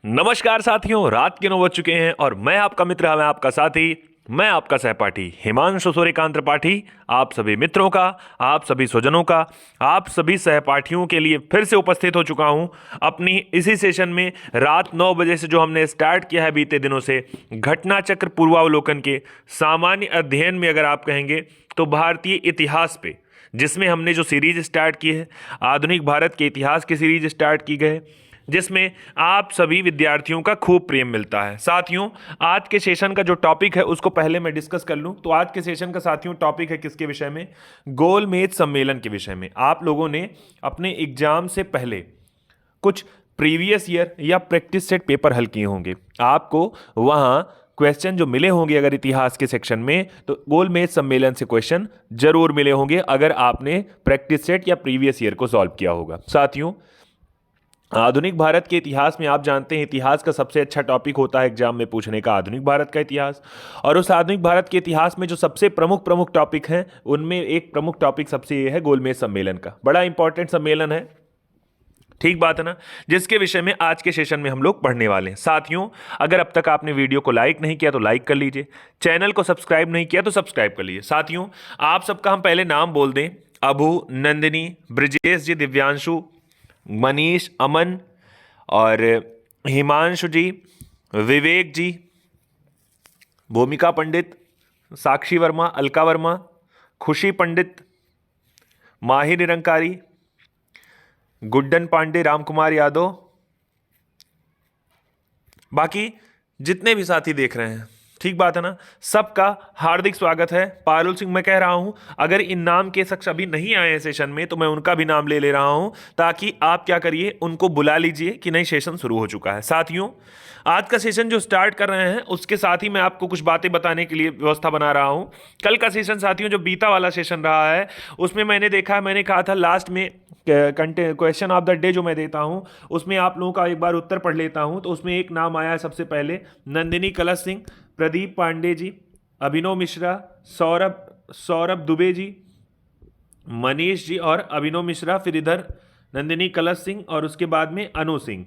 नमस्कार साथियों, रात के 9 बज चुके हैं और मैं आपका मित्र, मैं आपका साथी, मैं आपका सहपाठी हिमांशु सूर्यकांत त्रिपाठी आप सभी मित्रों का, आप सभी स्वजनों का, आप सभी सहपाठियों के लिए फिर से उपस्थित हो चुका हूं अपनी इसी सेशन में। रात 9 बजे से जो हमने स्टार्ट किया है बीते दिनों से घटना चक्र पूर्वावलोकन के सामान्य अध्ययन में, अगर आप कहेंगे तो भारतीय इतिहास पे, जिसमें हमने जो सीरीज स्टार्ट की है आधुनिक भारत के इतिहास की सीरीज स्टार्ट की गई, जिसमें आप सभी विद्यार्थियों का खूब प्रेम मिलता है। साथियों, आज के सेशन का जो टॉपिक है उसको पहले मैं डिस्कस कर लूं तो आज के सेशन का साथियों टॉपिक है किसके विषय में? गोलमेज सम्मेलन के विषय में। आप लोगों ने अपने एग्जाम से पहले कुछ प्रीवियस ईयर या प्रैक्टिस सेट पेपर हल किए होंगे। आपको वहां क्वेश्चन जो मिले होंगे अगर इतिहास के सेक्शन में, तो गोलमेज सम्मेलन से क्वेश्चन जरूर मिले होंगे अगर आपने प्रैक्टिस सेट या प्रीवियस ईयर को सॉल्व किया होगा। साथियों, आधुनिक भारत के इतिहास में आप जानते हैं इतिहास का सबसे अच्छा टॉपिक होता है एग्जाम में पूछने का आधुनिक भारत का इतिहास। और उस आधुनिक भारत के इतिहास में जो सबसे प्रमुख टॉपिक हैं उनमें एक प्रमुख टॉपिक सबसे ये है गोलमेज सम्मेलन का। बड़ा इंपॉर्टेंट सम्मेलन है, ठीक बात है ना, जिसके विषय में आज के सेशन में हम लोग पढ़ने वाले हैं। साथियों, अगर अब तक आपने वीडियो को लाइक नहीं किया तो लाइक कर लीजिए, चैनल को सब्सक्राइब नहीं किया तो सब्सक्राइब कर लीजिए। साथियों, आप सबका हम पहले नाम बोल दें। अभु, नंदिनी, ब्रजेश जी, दिव्यांशु, मनीष, अमन और हिमांशु जी, विवेक जी, भूमिका पंडित, साक्षी वर्मा, अलका वर्मा, खुशी पंडित, माहिर निरंकारी, गुड्डन पांडे, रामकुमार यादव, बाकी जितने भी साथी देख रहे हैं, ठीक बात है ना, सबका हार्दिक स्वागत है। पारुल सिंह मैं कह रहा हूं, अगर इन नाम के शख्स अभी नहीं आए हैं सेशन में तो मैं उनका भी नाम ले रहा हूं ताकि आप क्या करिए, उनको बुला लीजिए कि नहीं सेशन शुरू हो चुका है। साथियों, आज का सेशन जो स्टार्ट कर रहे हैं उसके साथ ही मैं आपको कुछ बातें बताने के लिए व्यवस्था बना रहा हूं। कल का सेशन साथियों जो बीता वाला सेशन रहा है उसमें मैंने कहा था लास्ट में क्वेश्चन ऑफ द डे जो मैं देता हूं उसमें आप लोगों का एक बार उत्तर पढ़ लेता हूं। तो उसमें एक नाम आया है सबसे पहले, नंदिनी कलश सिंह, प्रदीप पांडे जी, अभिनव मिश्रा, सौरभ दुबे जी, मनीष जी और अभिनव मिश्रा, फिर इधर नंदिनी कलश सिंह और उसके बाद में अनु सिंह,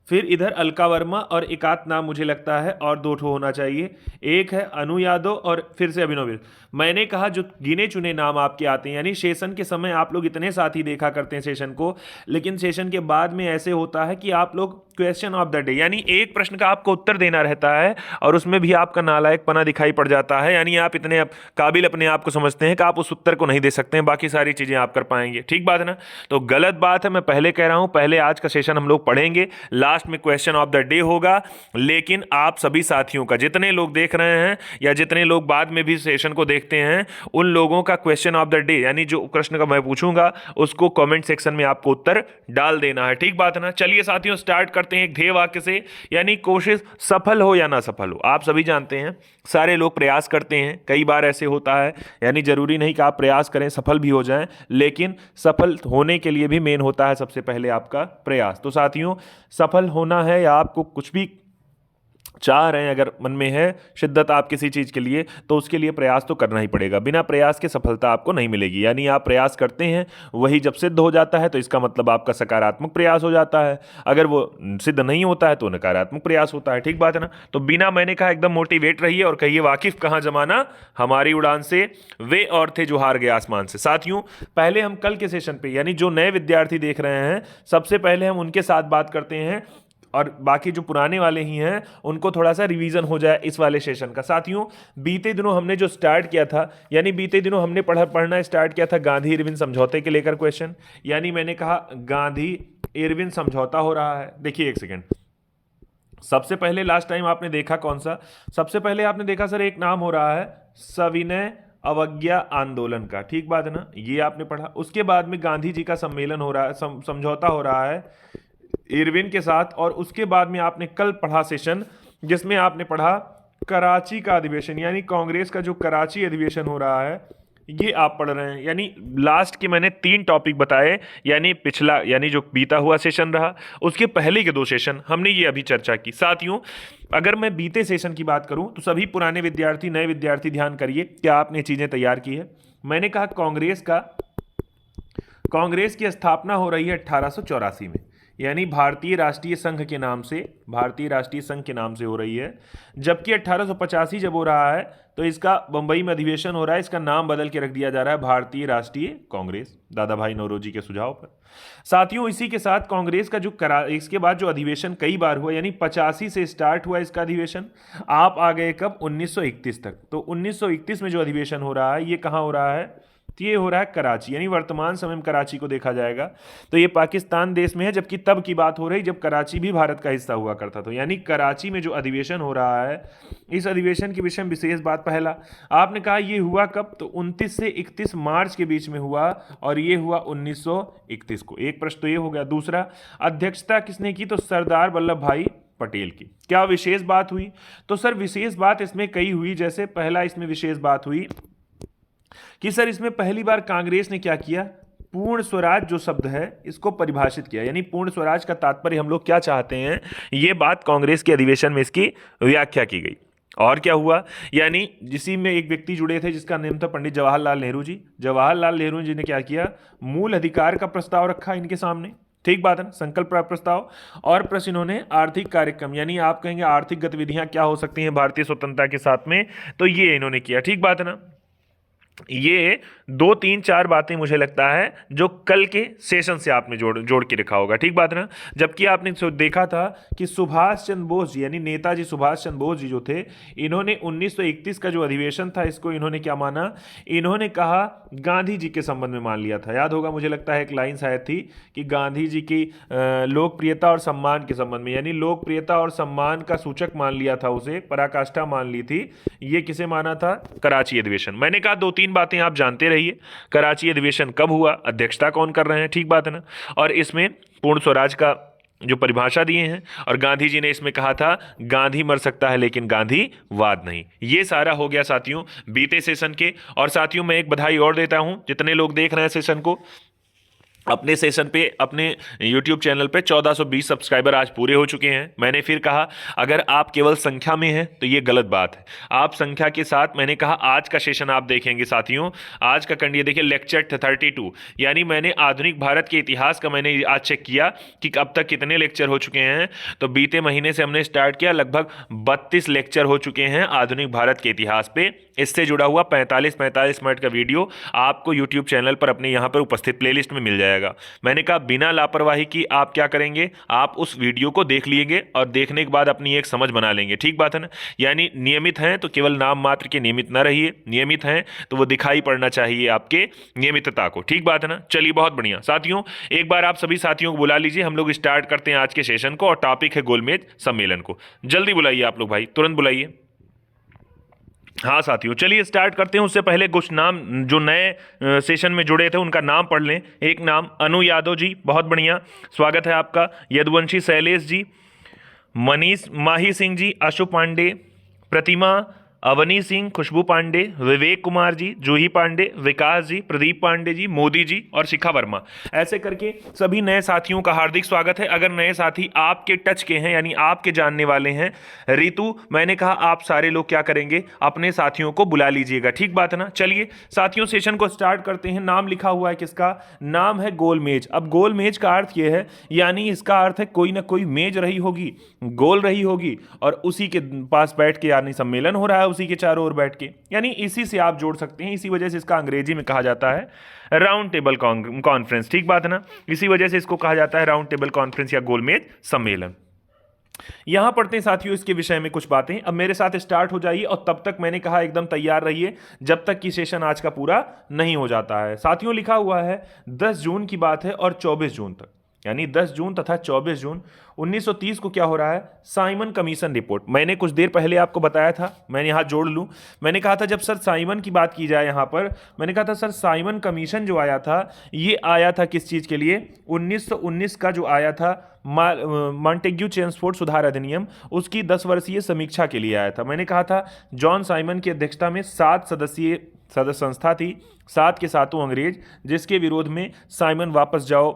फिर इधर अलका वर्मा और एक आध नाम मुझे लगता है और दो ठो होना चाहिए, एक है अनु यादव और फिर से अभिनव। मैंने कहा जो गिने चुने नाम आपके आते हैं, यानी सेशन के समय आप लोग इतने साथी देखा करते हैं सेशन को, लेकिन सेशन के बाद में ऐसे होता है कि आप लोग क्वेश्चन ऑफ द डे यानी एक प्रश्न का आपको उत्तर देना रहता है और उसमें भी आपका नालायकपना दिखाई पड़ जाता है, यानी आप इतने काबिल अपने आप को समझते हैं कि आप उस उत्तर को नहीं दे सकते हैं, बाकी सारी चीजें आप कर पाएंगे। ठीक बात है ना? तो गलत बात है, मैं पहले कह रहा हूं, पहले आज का सेशन हम लोग पढ़ेंगे, लास्ट में क्वेश्चन ऑफ द डे होगा। लेकिन आप सभी साथियों का, जितने लोग देख रहे हैं या जितने लोग बाद में भी सेशन को देखते हैं, उन लोगों का क्वेश्चन ऑफ द डे यानी जो प्रश्न का मैं पूछूंगा उसको कमेंट सेक्शन में आपको उत्तर डाल देना है। ठीक बात है ना? चलिए साथियों, स्टार्ट करते हैं एक ध्येय वाक्य से, यानी कोशिश सफल हो या ना सफल हो, आप सभी जानते हैं सारे लोग प्रयास करते हैं। कई बार ऐसे होता है, यानी जरूरी नहीं कि आप प्रयास करें सफल भी हो जाएं, लेकिन सफल होने के लिए भी मेन होता है सबसे पहले आपका प्रयास। तो साथियों, सफल होना है या आपको कुछ भी चाह रहे हैं, अगर मन में है शिद्दत आप किसी चीज़ के लिए, तो उसके लिए प्रयास तो करना ही पड़ेगा। बिना प्रयास के सफलता आपको नहीं मिलेगी। यानी आप प्रयास करते हैं, वही जब सिद्ध हो जाता है तो इसका मतलब आपका सकारात्मक प्रयास हो जाता है, अगर वो सिद्ध नहीं होता है तो नकारात्मक प्रयास होता है। ठीक बात है ना? तो बिना, मैंने कहा, एकदम मोटिवेट रहिए और कहिए वाकिफ कहाँ जमाना हमारी उड़ान से, वे और थे जो हार गए आसमान से। साथियों, पहले हम कल के सेशन पे, यानी जो नए विद्यार्थी देख रहे हैं, सबसे पहले हम उनके साथ बात करते हैं और बाकी जो पुराने वाले ही हैं उनको थोड़ा सा रिवीजन हो जाए इस वाले सेशन का। साथियों, बीते दिनों हमने जो स्टार्ट किया था, यानी बीते दिनों हमने पढ़ना स्टार्ट किया था गांधी इरविन समझौते के लेकर क्वेश्चन, यानी मैंने कहा गांधी इरविन समझौता हो रहा है। देखिए एक सेकेंड, सबसे पहले लास्ट टाइम आपने देखा कौन सा? सबसे पहले आपने देखा सर एक नाम हो रहा है सविनय अवज्ञा आंदोलन का। ठीक बात है ना? ये आपने पढ़ा। उसके बाद में गांधी जी का सम्मेलन हो रहा है, समझौता हो रहा है इरविन के साथ। और उसके बाद में आपने कल पढ़ा सेशन जिसमें आपने पढ़ा कराची का अधिवेशन, यानी कांग्रेस का जो कराची अधिवेशन हो रहा है, ये आप पढ़ रहे हैं। यानी लास्ट के मैंने 3 टॉपिक बताए, यानी पिछला, यानी जो बीता हुआ सेशन रहा, उसके पहले के 2 सेशन हमने ये अभी चर्चा की। साथियों, अगर मैं बीते सेशन की बात करूं तो सभी पुराने विद्यार्थी, नए विद्यार्थी ध्यान करिए, क्या आपने चीजें तैयार की है। मैंने कहा कांग्रेस की स्थापना हो रही है 1884 में, यानी भारतीय राष्ट्रीय संघ के नाम से, भारतीय राष्ट्रीय संघ के नाम से हो रही है। जबकि 1885 जब हो रहा है तो इसका बंबई में अधिवेशन हो रहा है, इसका नाम बदल के रख दिया जा रहा है भारतीय राष्ट्रीय कांग्रेस, दादा भाई नौरोजी के सुझाव पर। साथियों, इसी के साथ कांग्रेस का जो इसके बाद जो अधिवेशन कई बार हुआ, यानी 85 से स्टार्ट हुआ इसका अधिवेशन, आप आ गए कब 1931 तक। तो 1931 में जो अधिवेशन हो रहा है ये कहाँ हो रहा है, तो ये हो रहा है कराची, यानी वर्तमान समय में कराची को देखा जाएगा तो ये पाकिस्तान देश में है, जबकि तब की बात हो रही जब कराची भी भारत का हिस्सा हुआ करता था। यानी कराची में जो अधिवेशन हो रहा है, इस अधिवेशन के विषय में विशेष बात, पहला आपने कहा ये हुआ कब, तो 29 से 31 मार्च के बीच में हुआ और ये हुआ 1931 को। एक प्रश्न तो ये हो गया। दूसरा, अध्यक्षता किसने की, तो सरदार वल्लभ भाई पटेल की। क्या विशेष बात हुई, तो सर विशेष बात इसमें कई हुई। जैसे पहला इसमें विशेष बात हुई कि सर इसमें पहली बार कांग्रेस ने क्या किया, पूर्ण स्वराज जो शब्द है इसको परिभाषित किया। यानी पूर्ण स्वराज का तात्पर्य हम लोग क्या चाहते हैं, ये बात कांग्रेस के अधिवेशन में इसकी व्याख्या की गई। और क्या हुआ, यानी जिसी में एक व्यक्ति जुड़े थे जिसका नाम था पंडित जवाहरलाल नेहरू जी। जवाहरलाल नेहरू जी ने क्या किया, मूल अधिकार का प्रस्ताव रखा इनके सामने, ठीक बात है ना, संकल्प प्रस्ताव। और प्लस इन्होंने आर्थिक कार्यक्रम, यानी आप कहेंगे आर्थिक गतिविधियां क्या हो सकती हैं भारतीय स्वतंत्रता के साथ में, तो ये इन्होंने किया, ठीक बात है ना। ये 2 3 4 बातें मुझे लगता है जो कल के सेशन से आपने जोड़ के रखा होगा, ठीक बात ना। जबकि आपने देखा था कि सुभाष चंद्र बोस जी, यानी नेताजी सुभाष चंद्र बोस जी जो थे, इन्होंने 1931 का जो अधिवेशन था इसको इन्होंने क्या माना, इन्होंने कहा गांधी जी के संबंध में मान लिया था। याद होगा मुझे लगता है एक लाइन शायद थी कि गांधी जी की लोकप्रियता और सम्मान के संबंध में, यानी लोकप्रियता और सम्मान का सूचक मान लिया था उसे, पराकाष्ठा मान ली थी। ये किसे माना था, कराची अधिवेशन। मैंने कहा 2 3 बातें आप जानते रहिए। कराची अधिवेशन कब हुआ, अध्यक्षता कौन कर रहे हैं, ठीक बात है ना। और इसमें पूर्ण स्वराज का जो परिभाषा दिए हैं, और गांधी जी ने इसमें कहा था गांधी मर सकता है लेकिन गांधीवाद नहीं। ये सारा हो गया साथियों बीते सेशन के। और साथियों मैं एक बधाई और देता हूं, जितने लोग देख रहे हैं सेशन को, अपने सेशन पे, अपने YouTube चैनल पे 1420 सब्सक्राइबर आज पूरे हो चुके हैं। मैंने फिर कहा अगर आप केवल संख्या में हैं तो ये गलत बात है, आप संख्या के साथ, मैंने कहा आज का सेशन आप देखेंगे साथियों, आज का कंडिया देखिए लेक्चर 32, यानी मैंने आधुनिक भारत के इतिहास का मैंने आज चेक किया कि अब तक कितने लेक्चर हो चुके हैं। तो बीते महीने से हमने स्टार्ट किया, लगभग 32 लेक्चर हो चुके हैं आधुनिक भारत के इतिहास पे। इससे जुड़ा हुआ 45 मिनट का वीडियो आपको YouTube चैनल पर अपने यहाँ पर उपस्थित प्लेलिस्ट में मिल जाएगा। मैंने कहा बिना लापरवाही की आप क्या करेंगे, आप उस वीडियो को देख लीजिए और देखने के बाद अपनी एक समझ बना लेंगे, ठीक बात है ना। यानी नियमित हैं तो केवल नाम मात्र के नियमित ना रहिए, नियमित हैं तो वो दिखाई पड़ना चाहिए आपके नियमितता को, ठीक बात है ना। चलिए बहुत बढ़िया साथियों, एक बार आप सभी साथियों को बुला लीजिए, हम लोग स्टार्ट करते हैं आज के सेशन को। और टॉपिक है गोलमेज सम्मेलन को। जल्दी बुलाइए आप लोग भाई, तुरंत बुलाइए। हाँ साथियों चलिए स्टार्ट करते हैं। उससे पहले कुछ नाम जो नए सेशन में जुड़े थे उनका नाम पढ़ लें। एक नाम अनु यादव जी, बहुत बढ़िया, स्वागत है आपका। यदुवंशी शैलेश जी, मनीष माही सिंह जी, अशु पांडे, प्रतिमा, अवनी सिंह, खुशबू पांडे, विवेक कुमार जी, जूही पांडे, विकास जी, प्रदीप पांडे जी, मोदी जी और शिखा वर्मा, ऐसे करके सभी नए साथियों का हार्दिक स्वागत है। अगर नए साथी आपके टच के हैं, यानी आपके जानने वाले हैं, रितु, मैंने कहा आप सारे लोग क्या करेंगे, अपने साथियों को बुला लीजिएगा, ठीक बात है ना। चलिए साथियों सेशन को स्टार्ट करते हैं। नाम लिखा हुआ है किसका, नाम है गोलमेज। अब गोलमेज का अर्थ यह है, यानी इसका अर्थ है कोई ना कोई मेज रही होगी, गोल रही होगी, और उसी के पास बैठ के यानी सम्मेलन हो रहा है, उसी के चारों ओर बैठ के, यानी इसी से आप जोड़ सकते हैं। इसी वजह से इसका अंग्रेजी में कहा जाता है राउंड टेबल कॉन्फ्रेंस, ठीक बात है ना। इसी वजह से इसको कहा जाता है राउंड टेबल कॉन्फ्रेंस या गोलमेज सम्मेलन। यहां पढ़ते हैं साथियों इसके विषय में कुछ बातें। अब मेरे साथ स्टार्ट हो जाइए और तब तक मैंने कहा एकदम तैयार रहिए जब तक कि सेशन आज का पूरा नहीं हो जाता है। साथियों लिखा हुआ है 10 जून की बात है और 24 जून तक, यानी 10 जून तथा 24 जून 1930 को क्या हो रहा है, साइमन कमीशन रिपोर्ट। मैंने कुछ देर पहले आपको बताया था, मैंने यहाँ जोड़ लूँ, मैंने कहा था जब सर साइमन की बात की जाए यहाँ पर, मैंने कहा था सर साइमन कमीशन जो आया था ये आया था किस चीज़ के लिए, 1919 का जो आया था मॉन्टेग्यू चेम्सफोर्ड सुधार अधिनियम, उसकी 10 वर्षीय समीक्षा के लिए आया था। मैंने कहा था जॉन साइमन की अध्यक्षता में 7 सदस्यीय संस्था थी, 7 के सातों अंग्रेज, जिसके विरोध में साइमन वापस जाओ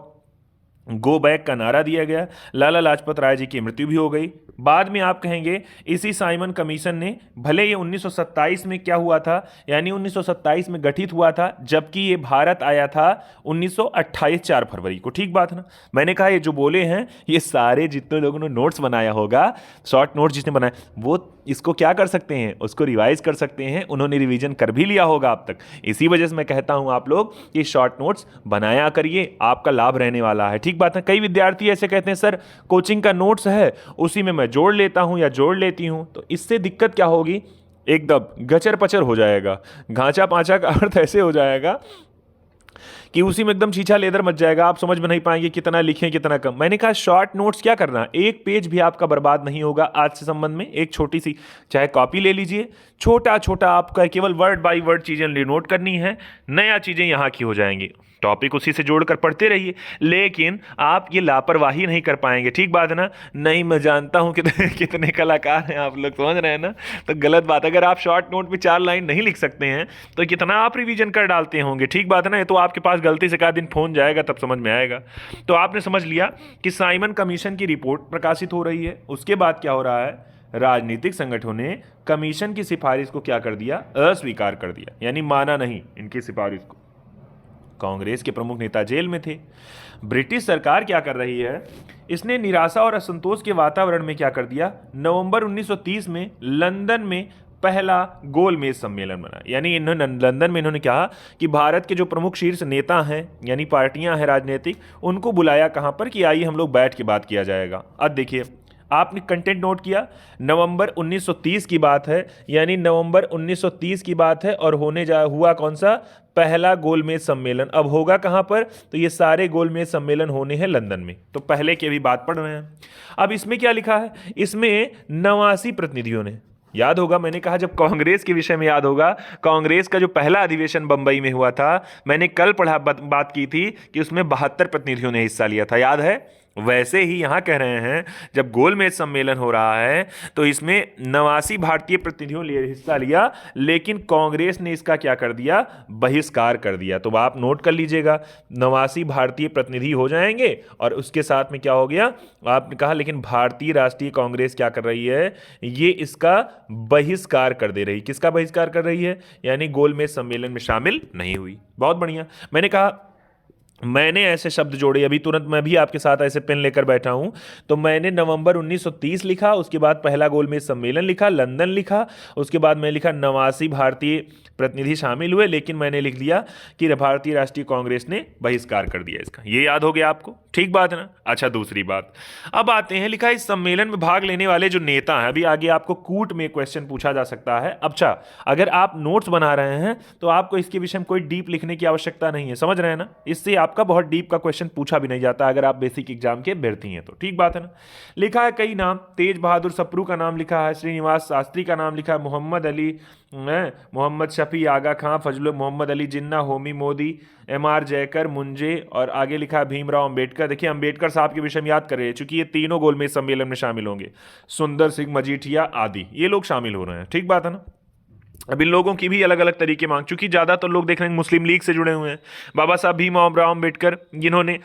गो बैक का नारा दिया गया, लाला लाजपत राय जी की मृत्यु भी हो गई। बाद में आप कहेंगे इसी साइमन कमीशन ने, भले ये 1927 में क्या हुआ था, यानी 1927 में गठित हुआ था, जबकि ये भारत आया था 1928 4 फरवरी को। ठीक बात है ना। मैंने कहा ये जो बोले हैं ये सारे जितने लोगों ने नोट्स बनाया होगा, शॉर्ट नोट्स जिसने बनाया, वो इसको क्या कर सकते हैं, उसको रिवाइज कर सकते हैं, उन्होंने रिवीजन कर भी लिया होगा अब तक। इसी वजह से मैं कहता हूं आप लोग कि शॉर्ट नोट्स बनाया करिए, आपका लाभ रहने वाला है। ठीक बात है। कई विद्यार्थी ऐसे कहते हैं सर कोचिंग का नोट्स है उसी में मैं जोड़ लेता हूं या जोड़ लेती हूं, तो इससे दिक्कत क्या होगी, एकदम गचर पचर हो जाएगा, घाचा पांचा का अर्थ ऐसे हो जाएगा कि उसी में एकदम छीछा लेदर मच जाएगा, आप समझ में नहीं पाएंगे कितना लिखें कितना कम। मैंने कहा शॉर्ट नोट्स क्या करना, एक पेज भी आपका बर्बाद नहीं होगा आज से संबंध में। एक छोटी सी चाहे कॉपी ले लीजिए, छोटा छोटा आपका केवल वर्ड बाय वर्ड चीजें नोट करनी है, नया चीजें यहाँ की हो जाएंगी, टॉपिक उसी से जोड़कर पढ़ते रहिए, लेकिन आप ये लापरवाही नहीं कर पाएंगे। ठीक बात है ना। नहीं, मैं जानता हूं कितने कलाकार हैं आप लोग, समझ रहे हैं ना, तो गलत बात। अगर आप शॉर्ट नोट में 4 लाइन नहीं लिख सकते हैं तो कितना आप रिवीजन कर डालते होंगे। ठीक बात है ना। ये तो आपके पास गलती से का दिन फोन जाएगा तब समझ में आएगा। तो आपने समझ लिया कि साइमन कमीशन की रिपोर्ट प्रकाशित हो रही है। उसके बाद क्या हो रहा है, राजनीतिक संगठनों ने कमीशन की सिफारिश को क्या कर दिया, अस्वीकार कर दिया, यानी माना नहीं इनकी सिफारिश को। कांग्रेस के प्रमुख नेता जेल में थे। ब्रिटिश सरकार क्या कर रही है, इसने निराशा और असंतोष के वातावरण में क्या कर दिया, नवंबर 1930 में लंदन में पहला गोलमेज सम्मेलन बना। यानी इन्होंने लंदन में इन्होंने कहा कि भारत के जो प्रमुख शीर्ष नेता हैं, यानी पार्टियां हैं राजनीतिक, उनको बुलाया कहां पर कि आइए हम लोग बैठ के बात किया जाएगा। अब देखिए आपने कंटेंट नोट किया, नवंबर 1930 की बात है, यानी नवंबर 1930 की बात है, और हुआ कौन सा, पहला गोलमेज सम्मेलन। अब होगा कहां पर, तो ये सारे गोलमेज सम्मेलन होने हैं लंदन में। तो पहले की भी बात पढ़ रहे हैं। अब इसमें क्या लिखा है, इसमें 89 प्रतिनिधियों ने, याद होगा मैंने कहा जब कांग्रेस के विषय में याद होगा, कांग्रेस का जो पहला अधिवेशन बंबई में हुआ था, मैंने कल बात की थी कि उसमें 72 प्रतिनिधियों ने हिस्सा लिया था, याद है। वैसे ही यहां कह रहे हैं जब गोलमेज सम्मेलन हो रहा है तो इसमें 89 भारतीय प्रतिनिधियों ने हिस्सा लिया, लेकिन कांग्रेस ने इसका क्या कर दिया, बहिष्कार कर दिया। तो आप नोट कर लीजिएगा, 89 भारतीय प्रतिनिधि हो जाएंगे, और उसके साथ में क्या हो गया, आपने कहा लेकिन भारतीय राष्ट्रीय कांग्रेस क्या कर रही है, ये इसका बहिष्कार कर दे रही। किसका बहिष्कार कर रही है, यानी गोलमेज सम्मेलन में शामिल नहीं हुई। बहुत बढ़िया। मैंने कहा मैंने ऐसे शब्द जोड़े, अभी तुरंत मैं भी आपके साथ ऐसे पेन लेकर बैठा हूं, तो मैंने नवंबर 1930 लिखा, उसके बाद पहला गोलमेज सम्मेलन लिखा, लंदन लिखा, उसके बाद मैं लिखा 89 भारतीय प्रतिनिधि शामिल हुए, लेकिन मैंने लिख दिया कि भारतीय राष्ट्रीय कांग्रेस ने बहिष्कार कर दिया इसका। ये याद हो गया आपको। ठीक बात है ना। अच्छा, दूसरी बात, अब आते हैं, लिखा इस सम्मेलन में भाग लेने वाले जो नेता हैं, अभी आगे आपको कूट में क्वेश्चन पूछा जा सकता है। अच्छा, अगर आप नोट्स बना रहे हैं तो आपको इसके विषय में कोई डीप लिखने की आवश्यकता नहीं है, समझ रहे हैं ना। इससे आपका बहुत डीप का क्वेश्चन पूछा भी नहीं जाता अगर आप बेसिक एग्जाम के अभ्यर्थी हैं तो। ठीक बात है ना। लिखा है कई नाम, तेज बहादुर सप्रू का नाम लिखा है, श्रीनिवास शास्त्री का नाम लिखा है, मोहम्मद अली, मोहम्मद शफी, आगा खां, फजल मोहम्मद अली जिन्ना, होमी मोदी, एमआर जयकर, मुंजे, और आगे लिखा है भीमराव अंबेडकर। देखिए अंबेडकर साहब के विषय में याद करिए, चूंकि ये तीनों गोलमेज सम्मेलन में शामिल होंगे, सुंदर सिंह मजीठिया आदि, ये लोग शामिल हो रहे हैं। ठीक बात है ना। अब इन लोगों की भी अलग अलग तरीके मांग, चूंकि ज़्यादातर लोग देख रहे हैं मुस्लिम लीग से जुड़े हुए हैं। बाबा साहब भीमराव अम्बेडकर, जिन्होंने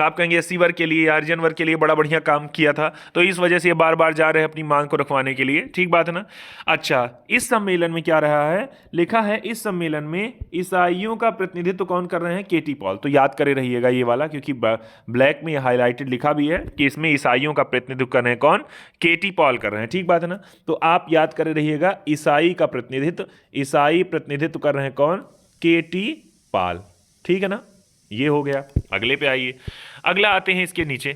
आप कहेंगे एससी वर्ग के लिए, हरिजन वर्ग के लिए बड़ा बढ़िया काम किया था, तो इस वजह से ये बार बार जा रहे हैं अपनी मांग को रखवाने के लिए। ठीक बात है ना। अच्छा, इस सम्मेलन में क्या रहा है, लिखा है इस सम्मेलन में ईसाइयों का प्रतिनिधित्व कौन कर रहे हैं, केटी पॉल। तो याद करे रहिएगा ये वाला, क्योंकि ब्लैक में हाईलाइटेड लिखा भी है कि इसमें ईसाइयों का प्रतिनिधित्व कर रहे हैं कौन, केटी पॉल कर रहे हैं। ठीक बात है ना। तो आप याद करे रहिएगा, ईसाई का प्रतिनिधित्व, ईसाई प्रतिनिधित्व कर रहे हैं कौन, केटी पाल। ठीक है ना। ये हो गया। अगले पे आइए, अगला आते हैं इसके नीचे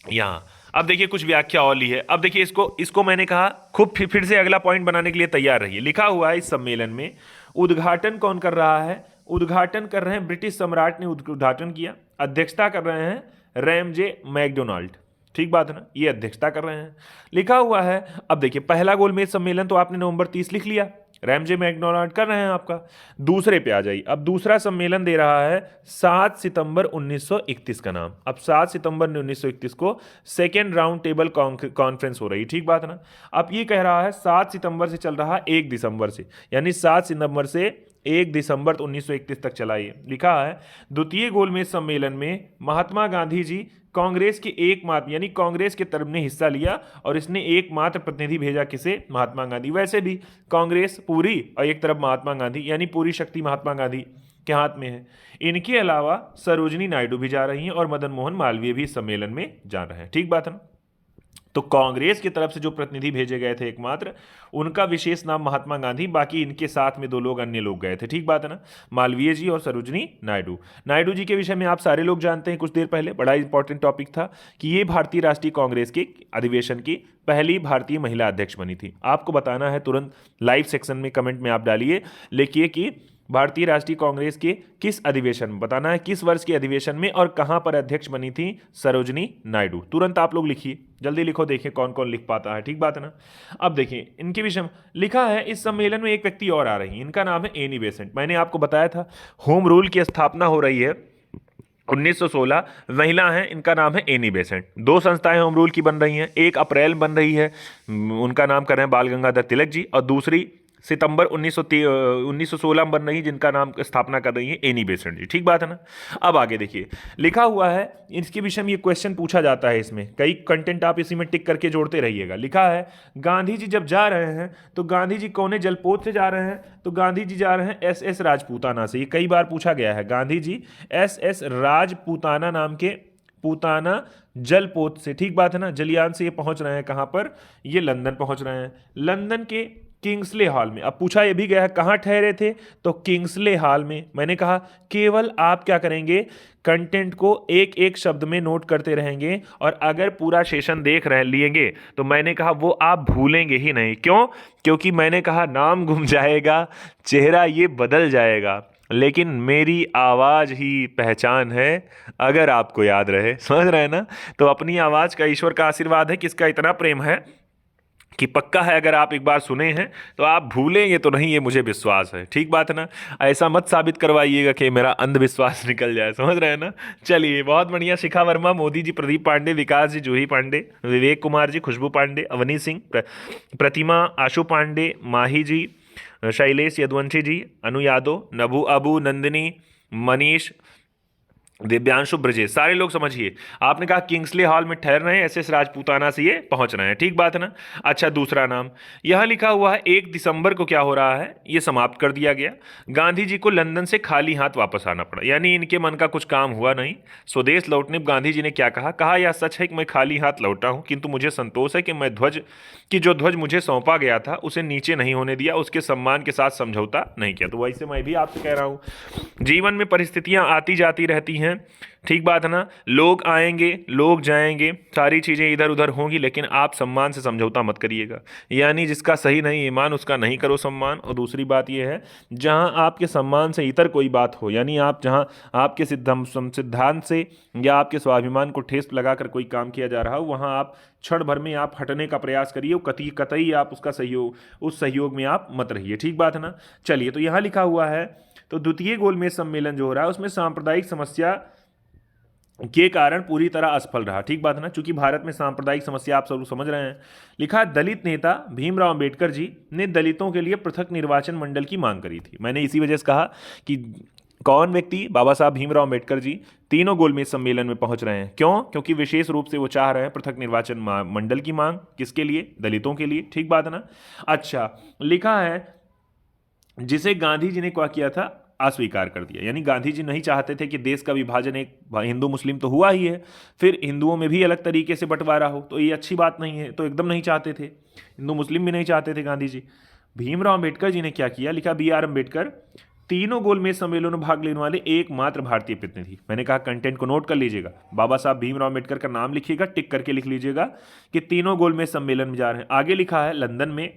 यहां। अब देखिए कुछ व्याख्या और ली है। अब देखिए इसको मैंने कहा खूब फिर से अगला पॉइंट बनाने के लिए तैयार रहिए। लिखा हुआ है इस सम्मेलन में उद्घाटन कौन कर रहा है, उद्घाटन कर रहे हैं ब्रिटिश सम्राट ने उद्घाटन किया, अध्यक्षता कर रहे हैं रैमजे मैकडोनाल्ड। ठीक बात है ना, ये अध्यक्षता कर रहे हैं, लिखा हुआ है। अब देखिए पहला गोलमेज सम्मेलन तो आपने नवंबर 30 लिख लिया, रैमजे मैकडॉनल्ड कर रहे हैं आपका। दूसरे पे आ जाइए, अब दूसरा सम्मेलन दे रहा है 7 सितंबर 1931 का नाम। अब 7 सितंबर 1931 को सेकेंड राउंड टेबल कॉन्फ्रेंस हो रही है, ठीक बात है ना। अब ये कह रहा है 7 सितंबर से चल रहा है 1 दिसंबर से, यानी 7 सितंबर से 1 दिसंबर 1931 तक चला। ये लिखा है द्वितीय गोलमेज सम्मेलन में महात्मा गांधी जी कांग्रेस के एकमात्र, यानी कांग्रेस के तरफ ने हिस्सा लिया और इसने एकमात्र प्रतिनिधि भेजा, किसे? महात्मा गांधी। वैसे भी कांग्रेस पूरी और एक तरफ महात्मा गांधी, यानी पूरी शक्ति महात्मा गांधी के हाथ में है। इनके अलावा सरोजनी नायडू भी जा रही हैं और मदन मोहन मालवीय भी इस सम्मेलन में जा रहे हैं, ठीक बात है ना। तो कांग्रेस की तरफ से जो प्रतिनिधि भेजे गए थे एकमात्र, उनका विशेष नाम महात्मा गांधी, बाकी इनके साथ में 2 लोग अन्य लोग गए थे, ठीक बात है ना, मालवीय जी और सरोजनी नायडू। नायडू जी के विषय में आप सारे लोग जानते हैं, कुछ देर पहले बड़ा इंपॉर्टेंट टॉपिक था कि ये भारतीय राष्ट्रीय कांग्रेस के अधिवेशन की पहली भारतीय महिला अध्यक्ष बनी थी। आपको बताना है तुरंत लाइव सेक्शन में, कमेंट में आप डालिए, लिखिए कि भारतीय राष्ट्रीय कांग्रेस के किस अधिवेशन में, बताना है किस वर्ष के अधिवेशन में और कहां पर अध्यक्ष बनी थी सरोजनी नायडू। तुरंत आप लोग लिखिए, जल्दी लिखो, देखिए कौन कौन लिख पाता है, ठीक बात है ना। अब देखिए इनके विषय में लिखा है, इस सम्मेलन में एक व्यक्ति और आ रही है, इनका नाम है एनी बेसेंट। मैंने आपको बताया था होम रूल की स्थापना हो रही है 1916, महिला हैं, इनका नाम है एनी बेसेंट। 2 संस्थाएं होम रूल की बन रही हैं, एक अप्रैल बन रही है, उनका नाम कर रहे हैं बाल गंगाधर तिलक जी, और दूसरी सितंबर 1916 में बन रही, जिनका नाम स्थापना कर रही है एनी बेसेंट जी, ठीक बात है ना। अब आगे देखिए लिखा हुआ है, इसके विषय में ये क्वेश्चन पूछा जाता है, इसमें कई कंटेंट आप इसी में टिक करके जोड़ते रहिएगा। लिखा है गांधी जी जब जा रहे हैं तो गांधी जी कौने जलपोत से जा रहे हैं? तो गांधी जी जा रहे हैं SS राजपूताना से। ये कई बार पूछा गया है, गांधी जी SS राजपूताना नाम के पूताना जलपोत से, ठीक बात है ना। जलियान से ये पहुंच रहे हैं, कहां पर? ये लंदन पहुंच रहे हैं, लंदन के किंग्सले हॉल में। अब पूछा ये भी गया है कहां ठहरे थे, तो किंग्सले हॉल में। मैंने कहा केवल आप क्या करेंगे, कंटेंट को एक एक शब्द में नोट करते रहेंगे, और अगर पूरा सेशन देख रहे लिएंगे तो मैंने कहा वो आप भूलेंगे ही नहीं। क्यों? क्योंकि मैंने कहा नाम गुम जाएगा, चेहरा ये बदल जाएगा, लेकिन मेरी आवाज़ ही पहचान है, अगर आपको याद रहे। समझ रहे हैं ना। तो अपनी आवाज़ का ईश्वर का आशीर्वाद है, किसका इतना प्रेम है कि पक्का है अगर आप एक बार सुने हैं तो आप भूलेंगे तो नहीं, ये मुझे विश्वास है, ठीक बात है ना। ऐसा मत साबित करवाइएगा कि मेरा अंधविश्वास निकल जाए, समझ रहे हैं ना। चलिए बहुत बढ़िया। शिखा वर्मा, मोदी जी, प्रदीप पांडे, विकास जी, जूही पांडे, विवेक कुमार जी, खुशबू पांडे, अवनी सिंह, प्रतिमा, आशु पांडे, माही जी, शैलेश यदुवंशी जी, अनु यादव, नभू अबू, नंदिनी, मनीष, दिव्यांशु, ब्रजेश, सारे लोग समझिए। आपने कहा किंग्सले हॉल में ठहर रहे हैं, SS राजपूताना से ये पहुंच रहे हैं, ठीक बात है ना। अच्छा दूसरा नाम यहां लिखा हुआ है 1 दिसंबर को क्या हो रहा है, ये समाप्त कर दिया गया। गांधी जी को लंदन से खाली हाथ वापस आना पड़ा, यानी इनके मन का कुछ काम हुआ नहीं। स्वदेश लौटने पर गांधी जी ने क्या कहा, कहा यह सच है कि मैं खाली हाथ लौटा हूं, किंतु मुझे संतोष है कि मैं जो ध्वज मुझे सौंपा गया था उसे नीचे नहीं होने दिया, उसके सम्मान के साथ समझौता नहीं किया। तो वैसे मैं भी आपसे कह रहा हूं, जीवन में परिस्थितियां आती जाती रहती हैं, ठीक बात है ना। लोग आएंगे, लोग जाएंगे, सारी चीज़ें इधर उधर होंगी, लेकिन आप सम्मान से समझौता मत करिएगा। यानी जिसका सही नहीं ईमान, उसका नहीं करो सम्मान। और दूसरी बात यह है, जहां आपके सम्मान से इतर कोई बात हो, यानी आप जहां आपके सिद्धांत से या आपके स्वाभिमान को ठेस लगाकर कोई काम किया जा रहा हो, वहां आप क्षण भर में आप हटने का प्रयास करिए, कतई आप उसका उस सहयोग में आप मत रहिए, ठीक बात है ना। चलिए तो यहाँ लिखा हुआ है, तो द्वितीय गोलमेज सम्मेलन जो हो रहा है उसमें सांप्रदायिक समस्या के कारण पूरी तरह असफल रहा, ठीक बात है ना। चूंकि भारत में सांप्रदायिक समस्या आप सब समझ रहे हैं। लिखा दलित नेता भीमराव अंबेडकर जी ने दलितों के लिए पृथक निर्वाचन मंडल की मांग करी थी। मैंने इसी वजह से कहा कि कौन व्यक्ति, बाबा साहब भीमराव अंबेडकर जी तीनों गोलमेज सम्मेलन में पहुंच रहे हैं। क्यों? क्योंकि विशेष रूप से वो चाह रहे हैं पृथक निर्वाचन मंडल की मांग, किसके लिए? दलितों के लिए, ठीक बात है ना। अच्छा लिखा है जिसे गांधी जी ने क्या किया था, अस्वीकार कर दिया। यानी गांधी जी नहीं चाहते थे कि देश का विभाजन, एक हिंदू मुस्लिम तो हुआ ही है, फिर हिंदुओं में भी अलग तरीके से बंटवारा हो, तो ये अच्छी बात नहीं है, तो एकदम नहीं चाहते थे। हिंदू मुस्लिम भी नहीं चाहते थे गांधी जी। भीमराव अंबेडकर जी ने क्या किया, लिखा BR अंबेडकर तीनों गोलमेज सम्मेलनों में भाग लेने वाले एकमात्र भारतीय प्रतिनिधि। मैंने कहा कंटेंट को नोट कर लीजिएगा, बाबा साहब भीमराव अंबेडकर का नाम लिखिएगा, टिक करके लिख लीजिएगा कि तीनों गोलमेज सम्मेलन में जा रहे हैं। आगे लिखा है लंदन में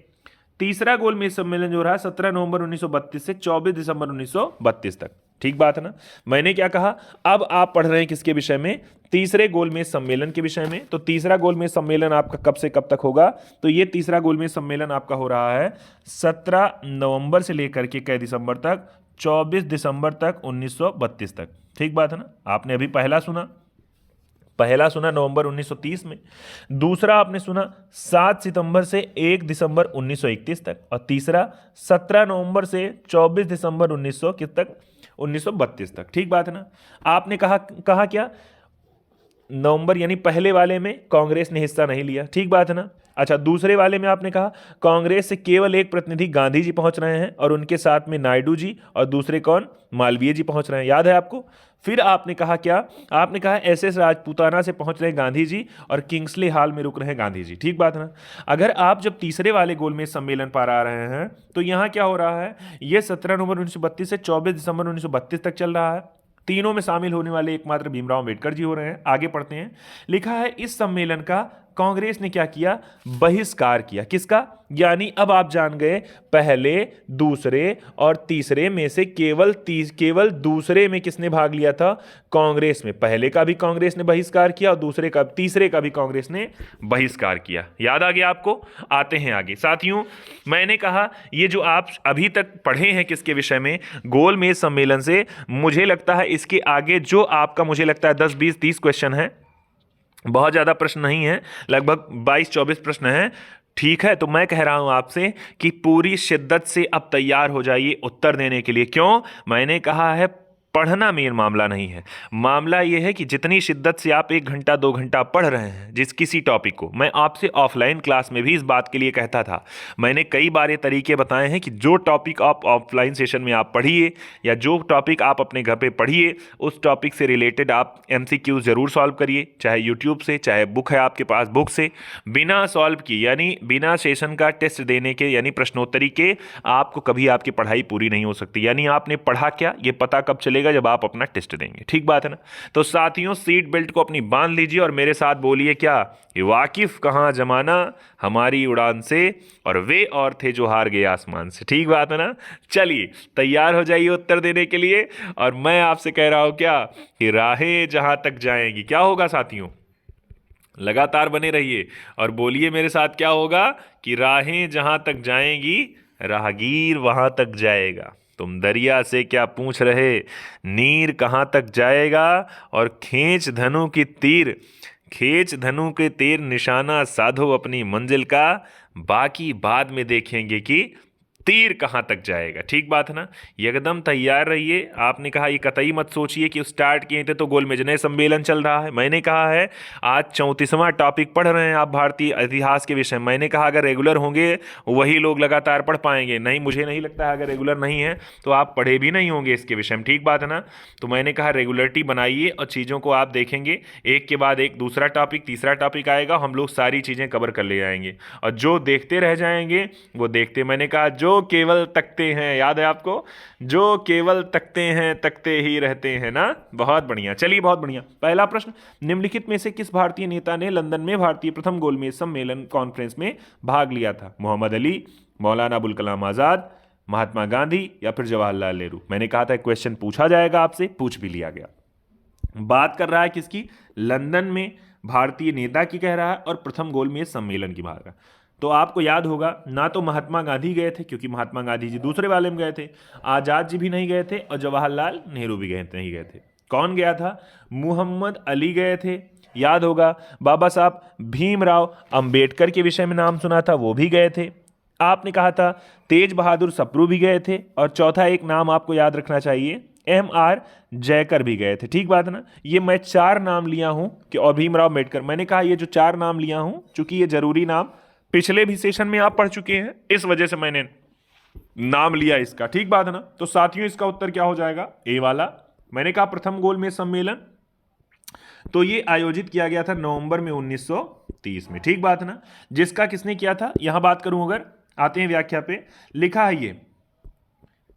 तीसरा गोलमेज सम्मेलन जो रहा 17 नवंबर 1932 से 24 दिसंबर 1932 तक। ठीक बात है ना। मैंने क्या कहा, अब आप पढ़ रहे हैं किसके विषय में, तीसरे गोलमेज सम्मेलन के विषय में। तो तीसरा गोलमेज सम्मेलन आपका कब से कब तक होगा, तो ये तीसरा गोलमेज सम्मेलन आपका हो रहा है 17 नवंबर से लेकर के कै दिसंबर तक, 24 दिसंबर तक 1932 तक। ठीक बात है ना। आपने अभी पहला सुना नवंबर 1930 में, दूसरा आपने सुना 7 सितंबर से 1 दिसंबर 1931 तक, और तीसरा 17 नवंबर से 24 दिसंबर 1900 किस तक, 1932 तक। ठीक बात है ना। आपने कहा क्या, नवंबर यानी पहले वाले में कांग्रेस ने हिस्सा नहीं लिया। ठीक बात है ना। अच्छा, दूसरे वाले में आपने कहा कांग्रेस से केवल एक प्रतिनिधि गांधी जी पहुंच रहे हैं और उनके साथ में नायडू जी, और दूसरे कौन, मालवीय जी पहुंच रहे हैं, याद है आपको। फिर आपने कहा क्या, आपने कहा एसएस राजपूताना से पहुंच रहे हैं गांधी जी और किंग्सले हाल में रुक रहे हैं गांधी जी। ठीक बात है ना। अगर आप जब तीसरे वाले गोलमेज सम्मेलन पर आ रहे हैं तो यहां क्या हो रहा है, यह 17 नवंबर 1932 से 24 दिसंबर 1932 तक चल रहा है। तीनों में शामिल होने वाले एकमात्र भीमराव अम्बेडकर जी हो रहे हैं। आगे पढ़ते हैं, लिखा है इस सम्मेलन का कांग्रेस ने क्या किया, बहिष्कार किया। किसका, यानी अब आप जान गए पहले, दूसरे और तीसरे में से केवल दूसरे में किसने भाग लिया था, कांग्रेस में। पहले का भी कांग्रेस ने बहिष्कार किया और तीसरे का भी कांग्रेस ने बहिष्कार किया। याद आ गया आपको। आते हैं आगे साथियों, मैंने कहा ये जो आप अभी तक पढ़े हैं किसके विषय में, गोलमेज सम्मेलन से, मुझे लगता है इसके आगे जो आपका मुझे लगता है 10 20 30 क्वेश्चन है, बहुत ज़्यादा प्रश्न नहीं है, लगभग 22-24 प्रश्न हैं। ठीक है, तो मैं कह रहा हूं आपसे कि पूरी शिद्दत से अब तैयार हो जाइए उत्तर देने के लिए। क्यों, मैंने कहा है पढ़ना मेन मामला नहीं है, मामला यह है कि जितनी शिद्दत से आप 1 घंटा 2 घंटा पढ़ रहे हैं किसी टॉपिक को, मैं आपसे ऑफलाइन क्लास में भी इस बात के लिए कहता था, मैंने कई बार ये तरीके बताए हैं कि जो टॉपिक आप ऑफलाइन सेशन में आप पढ़िए या जो टॉपिक आप अपने घर पे पढ़िए, उस टॉपिक से रिलेटेड आप MCQ जरूर सॉल्व करिए, चाहे यूट्यूब से, चाहे बुक है आपके पास बुक से, बिना सॉल्व किए यानी बिना सेशन का टेस्ट देने के यानी प्रश्नोत्तरी के आपको कभी आपकी पढ़ाई पूरी नहीं हो सकती। यानी आपने पढ़ा क्या ये पता कब चलेगा, जब आप अपना टेस्ट देंगे। ठीक बात है ना। तो साथियों, सीट बेल्ट को अपनी बांध लीजिए और मेरे साथ बोलिए क्या, ये वाकिफ कहां जमाना हमारी उड़ान से, और वे और थे जो हार गए आसमान से। ठीक बात है ना। चलिए तैयार हो जाइए उत्तर देने के लिए, और मैं आपसे कह रहा हूं क्या, कि राहें जहां तक जाएंगी, क्या होगा साथियों, लगातार बने रहिए और बोलिए मेरे साथ क्या होगा, कि राहें जहां तक जाएंगी राहगीर वहां तक जाएगा। तुम दरिया से क्या पूछ रहे, नीर कहाँ तक जाएगा, और खींच धनु के तीर निशाना साधो अपनी मंजिल का, बाकी बाद में देखेंगे कि तीर कहाँ तक जाएगा। ठीक बात है ना। एकदम तैयार रहिए। आपने कहा ये कतई मत सोचिए कि स्टार्ट किए थे तो गोलमेज नए सम्मेलन चल रहा है। मैंने कहा है आज 34वां टॉपिक पढ़ रहे हैं आप भारतीय इतिहास के विषय में। मैंने कहा अगर रेगुलर होंगे वही लोग लगातार पढ़ पाएंगे, नहीं मुझे नहीं लगता है, अगर रेगुलर नहीं है तो आप पढ़े भी नहीं होंगे इसके विषय में। ठीक बात है ना। तो मैंने कहा रेगुलरिटी बनाइए और चीज़ों को आप देखेंगे एक के बाद एक, दूसरा टॉपिक तीसरा टॉपिक आएगा, हम लोग सारी चीज़ें कवर कर ले जाएंगे, और जो देखते रह जाएंगे वो देखते। मैंने कहा जो केवल तकते हैं, याद है आपको, जो केवल तकते हैं तकते ही रहते हैं ना। बहुत बढ़िया। चलिए बहुत बढ़िया। पहला प्रश्न, निम्नलिखित में से किस भारतीय नेता ने लंदन में भारतीय प्रथम गोलमेज सम्मेलन कॉन्फ्रेंस में भाग लिया था, मोहम्मद अली, मौलाना अबुल कलाम आजाद, महात्मा गांधी या फिर जवाहरलाल नेहरू। मैंने कहा था क्वेश्चन पूछा जाएगा आपसे, पूछ भी लिया गया। बात कर रहा है किसकी, लंदन में भारतीय नेता की कह रहा है और प्रथम गोलमेज सम्मेलन की बात। तो आपको याद होगा ना तो महात्मा गांधी गए थे क्योंकि महात्मा गांधी जी दूसरे वाले में गए थे, आजाद जी भी नहीं गए थे और जवाहरलाल नेहरू भी नहीं गए थे। कौन गया था, मोहम्मद अली गए थे, याद होगा। बाबा साहब भीमराव अंबेडकर के विषय में नाम सुना था, वो भी गए थे। आपने कहा था तेज बहादुर सप्रू भी गए थे, और चौथा एक नाम आपको याद रखना चाहिए, MR जयकर भी गए थे। ठीक बात है ना। ये मैं 4 नाम लिया हूं कि, और भीमराव अम्बेडकर। मैंने कहा ये जो 4 नाम लिया हूं, चूंकि ये जरूरी नाम पिछले भी सेशन में आप पढ़ चुके हैं, इस वजह से मैंने नाम लिया इसका। ठीक बात है ना। तो साथियों इसका उत्तर क्या हो जाएगा, ए वाला। मैंने कहा प्रथम गोलमेज सम्मेलन तो ये आयोजित किया गया था नवंबर में 1930 में। ठीक बात है ना। जिसका किसने किया था, यहां बात करूं अगर, आते हैं व्याख्या पे, लिखा है ये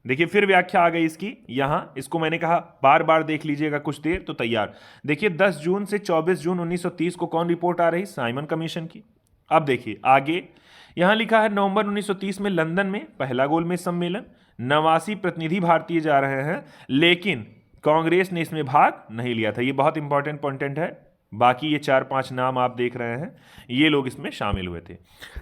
देखिए, फिर व्याख्या आ गई इसकी यहां। इसको मैंने कहा बार बार देख लीजिएगा कुछ देर तो तैयार। देखिए 10 जून से 24 जून 1930 को कौन रिपोर्ट आ रही, साइमन कमीशन की। अब देखिए आगे यहां लिखा है नवंबर 1930 में लंदन में पहला गोलमेज सम्मेलन, 89 प्रतिनिधि भारतीय जा रहे हैं, लेकिन कांग्रेस ने इसमें भाग नहीं लिया था। ये बहुत इंपॉर्टेंट पॉइंट है। बाकी ये 4-5 नाम आप देख रहे हैं, ये लोग इसमें शामिल हुए थे।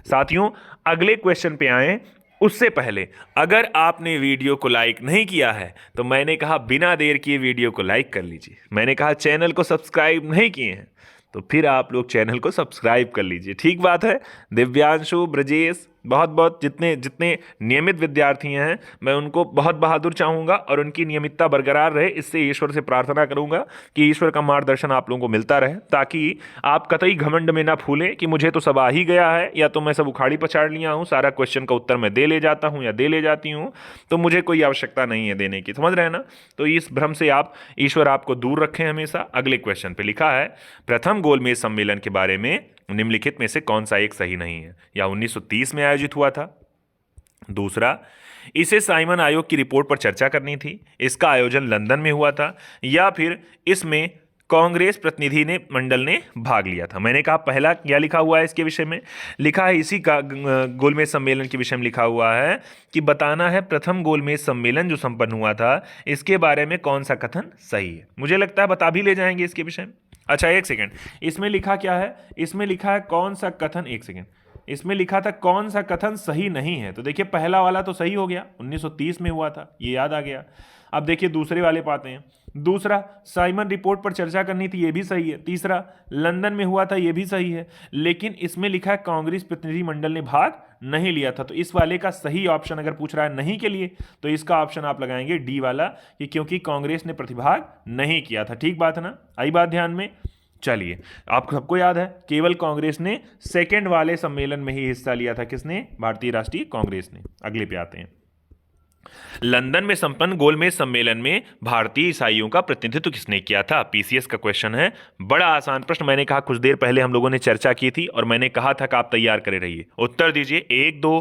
साथियों, अगले क्वेश्चन पे आए उससे पहले अगर आपने वीडियो को लाइक नहीं किया है तो मैंने कहा बिना देर किए वीडियो को लाइक कर लीजिए। मैंने कहा चैनल को सब्सक्राइब नहीं किए हैं तो फिर आप लोग चैनल को सब्सक्राइब कर लीजिए। ठीक बात है। दिव्यांशु, ब्रजेश, बहुत बहुत जितने जितने नियमित विद्यार्थी हैं मैं उनको बहुत बहादुर चाहूँगा और उनकी नियमितता बरकरार रहे, इससे ईश्वर से प्रार्थना करूँगा कि ईश्वर का मार्गदर्शन आप लोगों को मिलता रहे, ताकि आप कतई घमंड में ना फूलें कि मुझे तो सब आ ही गया है, या तो मैं सब उखाड़ी पछाड़ लिया हूँ, सारा क्वेश्चन का उत्तर मैं दे ले जाता हूँ या दे ले जाती हूँ, तो मुझे कोई आवश्यकता नहीं है देने की। समझ रहे हैं ना? तो इस भ्रम से आप ईश्वर आपको दूर रखें हमेशा। अगले क्वेश्चन पर लिखा है, प्रथम गोलमेज सम्मेलन के बारे में निम्नलिखित में से कौन सा एक सही नहीं है? या 1930 में आयोजित हुआ था। दूसरा, इसे साइमन आयोग की रिपोर्ट पर चर्चा करनी थी, इसका आयोजन लंदन में हुआ था। या फिर इसमें कांग्रेस प्रतिनिधि ने मंडल ने भाग लिया था। मैंने कहा पहला क्या लिखा हुआ है इसके विषय में? लिखा है इसी का गोलमेज सम्मेलन के विषय में लिखा हुआ है कि बताना है प्रथम गोलमेज सम्मेलन जो संपन्न हुआ था इसके बारे में कौन सा कथन सही है। मुझे लगता है बता भी ले जाएंगे इसके विषय में। अच्छा, एक सेकेंड, इसमें लिखा क्या है? इसमें लिखा है कौन सा कथन, एक सेकेंड, इसमें लिखा था कौन सा कथन सही नहीं है। तो देखिए पहला वाला तो सही हो गया, 1930 में हुआ था, ये याद आ गया। अब देखिए दूसरे वाले पाते हैं। दूसरा, साइमन रिपोर्ट पर चर्चा करनी थी, ये भी सही है। तीसरा, लंदन में हुआ था, ये भी सही है। लेकिन इसमें लिखा है कांग्रेस प्रतिनिधि मंडल ने भाग नहीं लिया था। तो इस वाले का सही ऑप्शन अगर पूछ रहा है नहीं के लिए तो इसका ऑप्शन आप लगाएंगे डी वाला, कि क्योंकि कांग्रेस ने प्रतिभाग नहीं किया था। ठीक बात है ना? आई बात ध्यान में? चलिए, आपको सबको याद है केवल कांग्रेस ने सेकेंड वाले सम्मेलन में ही हिस्सा लिया था। किसने? भारतीय राष्ट्रीय कांग्रेस ने। अगले पे आते हैं। लंदन में संपन्न गोलमेज सम्मेलन में भारतीय ईसाइयों का प्रतिनिधित्व किसने किया था? पीसीएस का क्वेश्चन है, बड़ा आसान प्रश्न। मैंने कहा कुछ देर पहले हम लोगों ने चर्चा की थी और मैंने कहा था कि आप तैयार करे रहिए। उत्तर दीजिए। 1 2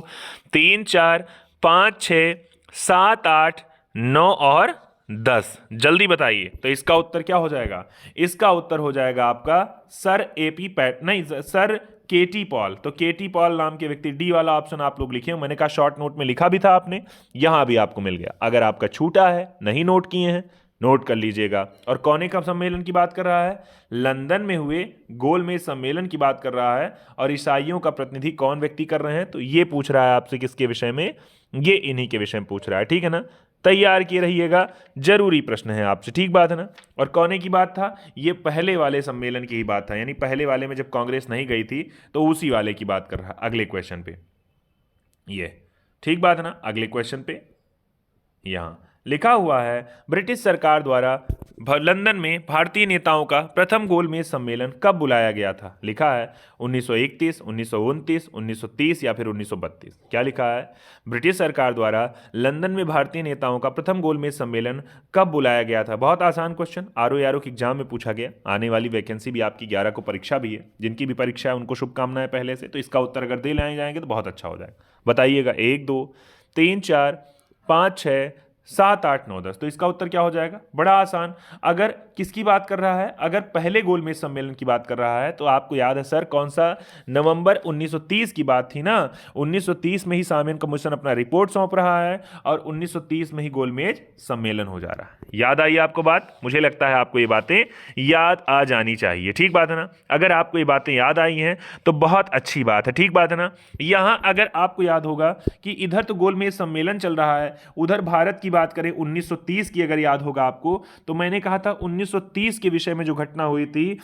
3 4 5 6 7 8 9 और 10। जल्दी बताइए। तो इसका उत्तर क्या हो जाएगा? इसका उत्तर हो जाएगा आपका सर एपी पैट, नहीं सर केटी पॉल। तो केटी पॉल नाम के व्यक्ति, डी वाला ऑप्शन आप लोग लिखे। मैंने कहा शॉर्ट नोट में लिखा भी था आपने, यहां भी आपको मिल गया। अगर आपका छूटा है, नहीं नोट किए हैं, नोट कर लीजिएगा। और कौन का सम्मेलन की बात कर रहा है? लंदन में हुए गोलमेज सम्मेलन की बात कर रहा है। और ईसाइयों का प्रतिनिधि कौन व्यक्ति कर रहे हैं? तो ये पूछ रहा है आपसे किसके विषय में? ये इन्हीं के विषय में पूछ रहा है। ठीक है ना? तैयार किए रहिएगा, जरूरी प्रश्न है आपसे। ठीक बात है ना? और कौन की बात था? ये पहले वाले सम्मेलन की ही बात था, यानी पहले वाले में जब कांग्रेस नहीं गई थी तो उसी वाले की बात कर रहा है। अगले क्वेश्चन पे ये, ठीक बात है ना? अगले क्वेश्चन पे यहां लिखा हुआ है, ब्रिटिश सरकार द्वारा लंदन में भारतीय नेताओं का प्रथम गोलमेज सम्मेलन कब बुलाया गया था? लिखा है 1931, 1929, 1930 या फिर 1932। क्या लिखा है? ब्रिटिश सरकार द्वारा लंदन में भारतीय नेताओं का प्रथम गोलमेज सम्मेलन कब बुलाया गया था? बहुत आसान क्वेश्चन, आरओ की एग्जाम में पूछा गया। आने वाली वैकेंसी भी आपकी 11 को परीक्षा भी है। जिनकी भी परीक्षा है उनको शुभकामनाएं पहले से। तो इसका उत्तर अगर दे लाए जाएंगे तो बहुत अच्छा हो जाएगा। बताइएगा। 1 2 3 4 5 6 7 8 9 10। तो इसका उत्तर क्या हो जाएगा? बड़ा आसान। अगर किसकी बात कर रहा है? अगर पहले गोलमेज सम्मेलन की बात कर रहा है तो आपको याद है सर कौन सा? नवंबर 1930 की बात थी ना। 1930 में ही साइमन कमीशन अपना रिपोर्ट सौंप रहा है और 1930 में ही गोलमेज सम्मेलन हो जा रहा है। याद आई आपको बात? मुझे लगता है आपको ये बातें याद आ जानी चाहिए। ठीक बात है ना? अगर आपको ये बातें याद आई हैं तो बहुत अच्छी बात है। ठीक बात है ना? यहां अगर आपको याद होगा कि इधर तो गोलमेज सम्मेलन चल रहा है, उधर भारत की बात करें 1930 की, अगर याद होगा आपको तो मैंने कहा था 1930 के विषय में जो घटना हुई थी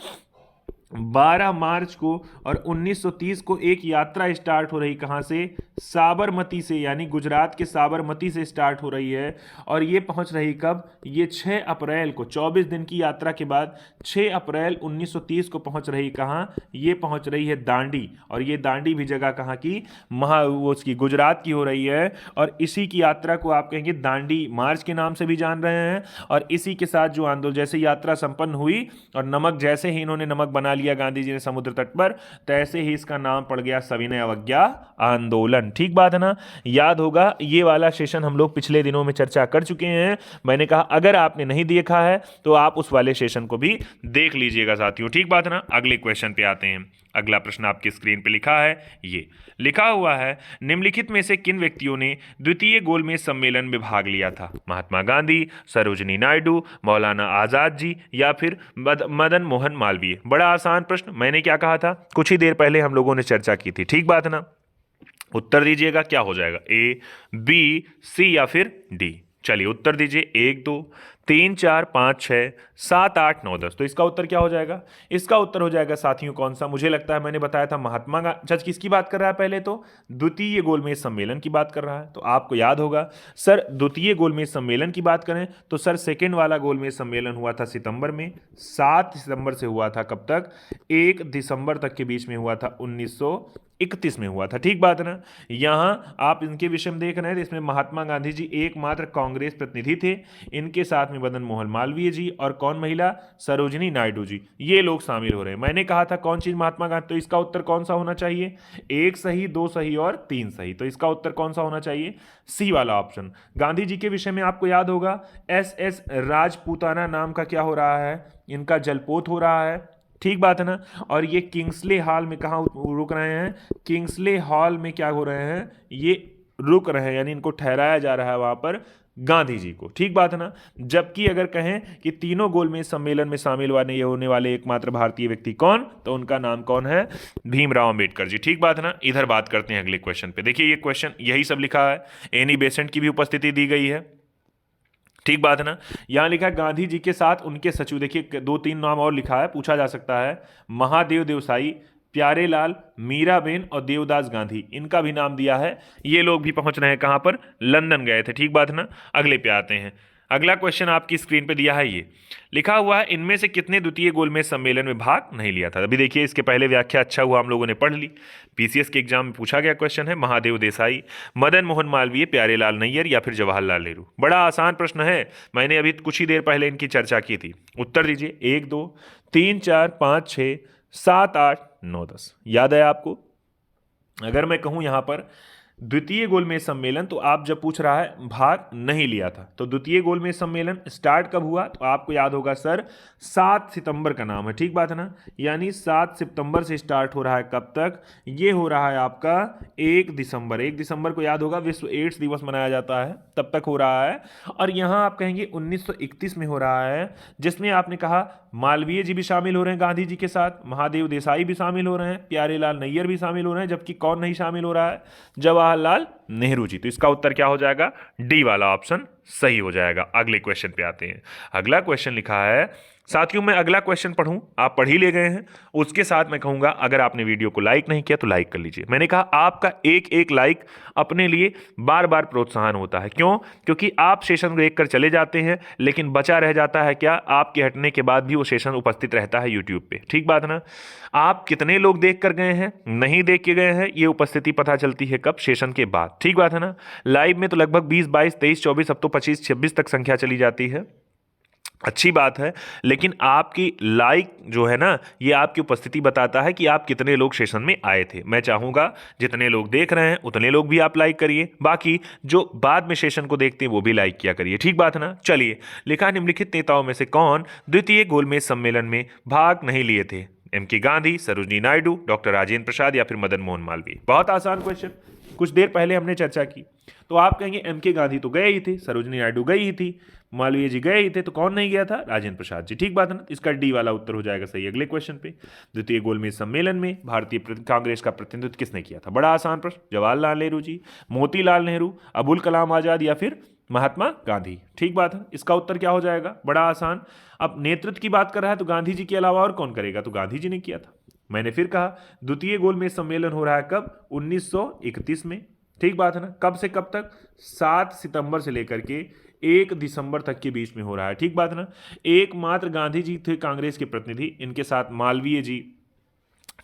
12 मार्च को, और 1930 को एक यात्रा स्टार्ट हो रही कहां से? साबरमती से, यानी गुजरात के साबरमती से स्टार्ट हो रही है। और ये पहुंच रही कब? ये 6 अप्रैल को, 24 दिन की यात्रा के बाद 6 अप्रैल 1930 को पहुंच रही कहां? ये पहुंच रही है दांडी। और ये दांडी भी जगह कहां की? उसकी गुजरात की हो रही है। और इसी की यात्रा को आप कहेंगे दांडी मार्च के नाम से भी जान रहे हैं। और इसी के साथ जो आंदोलन, जैसे यात्रा संपन्न हुई और नमक, जैसे ही इन्होंने नमक बना लिया गांधी जी ने समुद्र तट पर, तैसे ही इसका नाम पड़ गया सविनय अवज्ञा आंदोलन। ठीक बात है ना? याद होगा ये वाला सेशन हम लोग पिछले दिनों में चर्चा कर चुके हैं। मैंने कहा अगर आपने नहीं देखा है तो आप उस वाले सेशन को भी देख लीजिएगा साथियों। ठीक बात है ना? अगले क्वेश्चन पे आते हैं। अगला प्रश्न आपकी स्क्रीन पे लिखा है, ये लिखा हुआ है, निम्नलिखित में से किन व्यक्तियों ने द्वितीय गोलमेज सम्मेलन में भाग लिया था? महात्मा गांधी, सरोजिनी नायडू, मौलाना आजाद जी या फिर मदन मोहन मालवीय। बड़ा आसान प्रश्न, मैंने क्या कहा था, कुछ ही देर पहले हम लोगों ने चर्चा की थी, ठीक बात है ना। उत्तर दीजिएगा, क्या हो जाएगा, ए, बी, सी या फिर डी। चलिए उत्तर दीजिए, 1 2 3 4 5 6 7 8 9 10। तो इसका उत्तर क्या हो जाएगा? इसका उत्तर हो जाएगा साथियों कौन सा? मुझे लगता है मैंने बताया था महात्मा गांधी। किसकी बात कर रहा है? पहले तो द्वितीय गोलमेज सम्मेलन की बात कर रहा है। तो आपको याद होगा सर, द्वितीय गोलमेज सम्मेलन की बात करें तो सर सेकेंड वाला गोलमेज सम्मेलन हुआ था सितंबर में, 7 सितंबर से हुआ था कब तक? 1 दिसंबर तक के बीच में हुआ था, 1931 में हुआ था, ठीक बात है ना। यहां आप इनके विषय में देख रहे हैं, इसमें महात्मा गांधी जी एकमात्र कांग्रेस प्रतिनिधि थे, इनके साथ में मदन मोहन मालवीय जी और कौन महिला? सरोजिनी नायडू जी, ये लोग शामिल हो रहे हैं। मैंने कहा था कौन चीज महात्मा गांधी, तो इसका उत्तर कौन सा होना चाहिए? 1 सही, 2 सही और 3 सही। तो इसका उत्तर कौन सा होना चाहिए? सी वाला ऑप्शन। गांधी जी के विषय में आपको याद होगा SS राजपूताना नाम का क्या हो रहा है? इनका जलपोत हो रहा है, ठीक बात है ना। और ये किंग्सले हॉल में कहाँ रुक रहे हैं? किंग्सले हॉल में क्या हो रहे हैं? ये रुक रहे हैं, यानी इनको ठहराया जा रहा है वहां पर गांधी जी को, ठीक बात है ना। जबकि अगर कहें कि तीनों गोलमेज सम्मेलन में शामिल होने वाले एकमात्र भारतीय व्यक्ति कौन, तो उनका नाम कौन है? भीमराव अंबेडकर जी, ठीक बात है ना। इधर बात करते हैं अगले क्वेश्चन पे। देखिए ये क्वेश्चन यही सब लिखा है, एनी बेसेंट की भी उपस्थिति दी गई है, ठीक बात है ना। यहां लिखा है गांधी जी के साथ उनके सचिव, देखिए 2 3 नाम और लिखा है, पूछा जा सकता है, महादेव देसाई, प्यारेलाल, मीराबेन और देवदास गांधी, इनका भी नाम दिया है। ये लोग भी पहुंच रहे हैं कहां पर? लंदन गए थे, ठीक बात है ना। अगले पे आते हैं। अगला क्वेश्चन आपकी स्क्रीन पे दिया है, ये लिखा हुआ है, इनमें से कितने द्वितीय गोलमेज सम्मेलन में भाग नहीं लिया था? अभी देखिए इसके पहले व्याख्या अच्छा हुआ हम लोगों ने पढ़ ली। PCS के एग्जाम में पूछा गया क्वेश्चन है, महादेव देसाई, मदन मोहन मालवीय, प्यारेलाल नैयर या फिर जवाहरलाल नेहरू। बड़ा आसान प्रश्न है, मैंने अभी कुछ ही देर पहले इनकी चर्चा की थी। उत्तर दीजिए, 1 2 3 4 5 6 7 8 9 10। याद है आपको? अगर मैं कहूं यहां पर द्वितीय गोलमेज सम्मेलन, तो आप जब पूछ रहा है भाग नहीं लिया था, तो द्वितीय गोलमेज सम्मेलन स्टार्ट कब हुआ? तो आपको याद होगा सर 7 सितंबर का नाम है, ठीक बात है ना। यानी 7 सितंबर से स्टार्ट हो रहा है, कब तक? ये हो रहा है आपका 1 दिसंबर। 1 दिसंबर को याद होगा विश्व एड्स दिवस मनाया जाता है, तब तक हो रहा है। और यहां आप कहेंगे 1931 में हो रहा है, जिसमें आपने कहा मालवीय जी भी शामिल हो रहे हैं गांधी जी के साथ, महादेव देसाई भी शामिल हो रहे हैं, प्यारेलाल नैयर भी शामिल हो रहे हैं, जबकि कौन नहीं शामिल हो रहा है? जवाहरलाल नेहरू जी। तो इसका उत्तर क्या हो जाएगा? डी वाला ऑप्शन सही हो जाएगा। अगले क्वेश्चन पे आते हैं। अगला क्वेश्चन लिखा है, साथियों मैं अगला क्वेश्चन पढ़ूं, आप पढ़ ही ले गए हैं, उसके साथ मैं कहूंगा अगर आपने वीडियो को लाइक नहीं किया तो लाइक कर लीजिए। मैंने कहा आपका एक एक लाइक अपने लिए बार बार प्रोत्साहन होता है। क्यों? क्योंकि आप सेशन देख कर चले जाते हैं, लेकिन बचा रह जाता है क्या? आपके हटने के बाद भी वो सेशन उपस्थित रहता है यूट्यूब पे, ठीक बात है ना। आप कितने लोग देख कर गए हैं, नहीं देख के गए हैं, ये उपस्थिति पता चलती है कब? सेशन के बाद, ठीक बात है ना। लाइव में तो लगभग 20 22 23 24, अब तो 25 26 तक संख्या चली जाती है, अच्छी बात है। लेकिन आपकी लाइक जो है ना, ये आपकी उपस्थिति बताता है कि आप कितने लोग सेशन में आए थे। मैं चाहूंगा जितने लोग देख रहे हैं उतने लोग भी आप लाइक करिए, बाकी जो बाद में सेशन को देखते हैं वो भी लाइक किया करिए, ठीक बात है ना। चलिए, लिखा निम्नलिखित नेताओं में से कौन द्वितीय गोलमेज सम्मेलन में भाग नहीं लिए थे? MK गांधी, सरोजिनी नायडू, डॉक्टर राजेंद्र प्रसाद या फिर मदन मोहन मालवीय। बहुत आसान क्वेश्चन, कुछ देर पहले हमने चर्चा की। तो आप कहेंगे MK गांधी तो गए ही थे, सरोजिनी नायडू गई ही थी, मालवीय जी गए ही थे, तो कौन नहीं गया था? राजेंद्र प्रसाद जी, ठीक बात है ना। इसका डी वाला उत्तर हो जाएगा सही। अगले क्वेश्चन पे, द्वितीय गोलमेज सम्मेलन में भारतीय कांग्रेस का प्रतिनिधित्व किसने किया था? बड़ा आसान प्रश्न, जवाहरलाल नेहरू जी, मोतीलाल नेहरू, अबुल कलाम आजाद या फिर महात्मा गांधी, ठीक बात है। इसका उत्तर क्या हो जाएगा? बड़ा आसान। अब नेतृत्व की बात कर रहा है तो गांधी जी के अलावा और कौन करेगा? तो गांधी जी ने किया था। मैंने फिर कहा द्वितीय गोलमेज सम्मेलन हो रहा है कब? 1931 में, ठीक बात है ना। कब से कब तक? 7 सितंबर से लेकर के 1 दिसंबर तक के बीच में हो रहा है, ठीक बात है ना। एकमात्र गांधी जी थे कांग्रेस के प्रतिनिधि, इनके साथ मालवीय जी,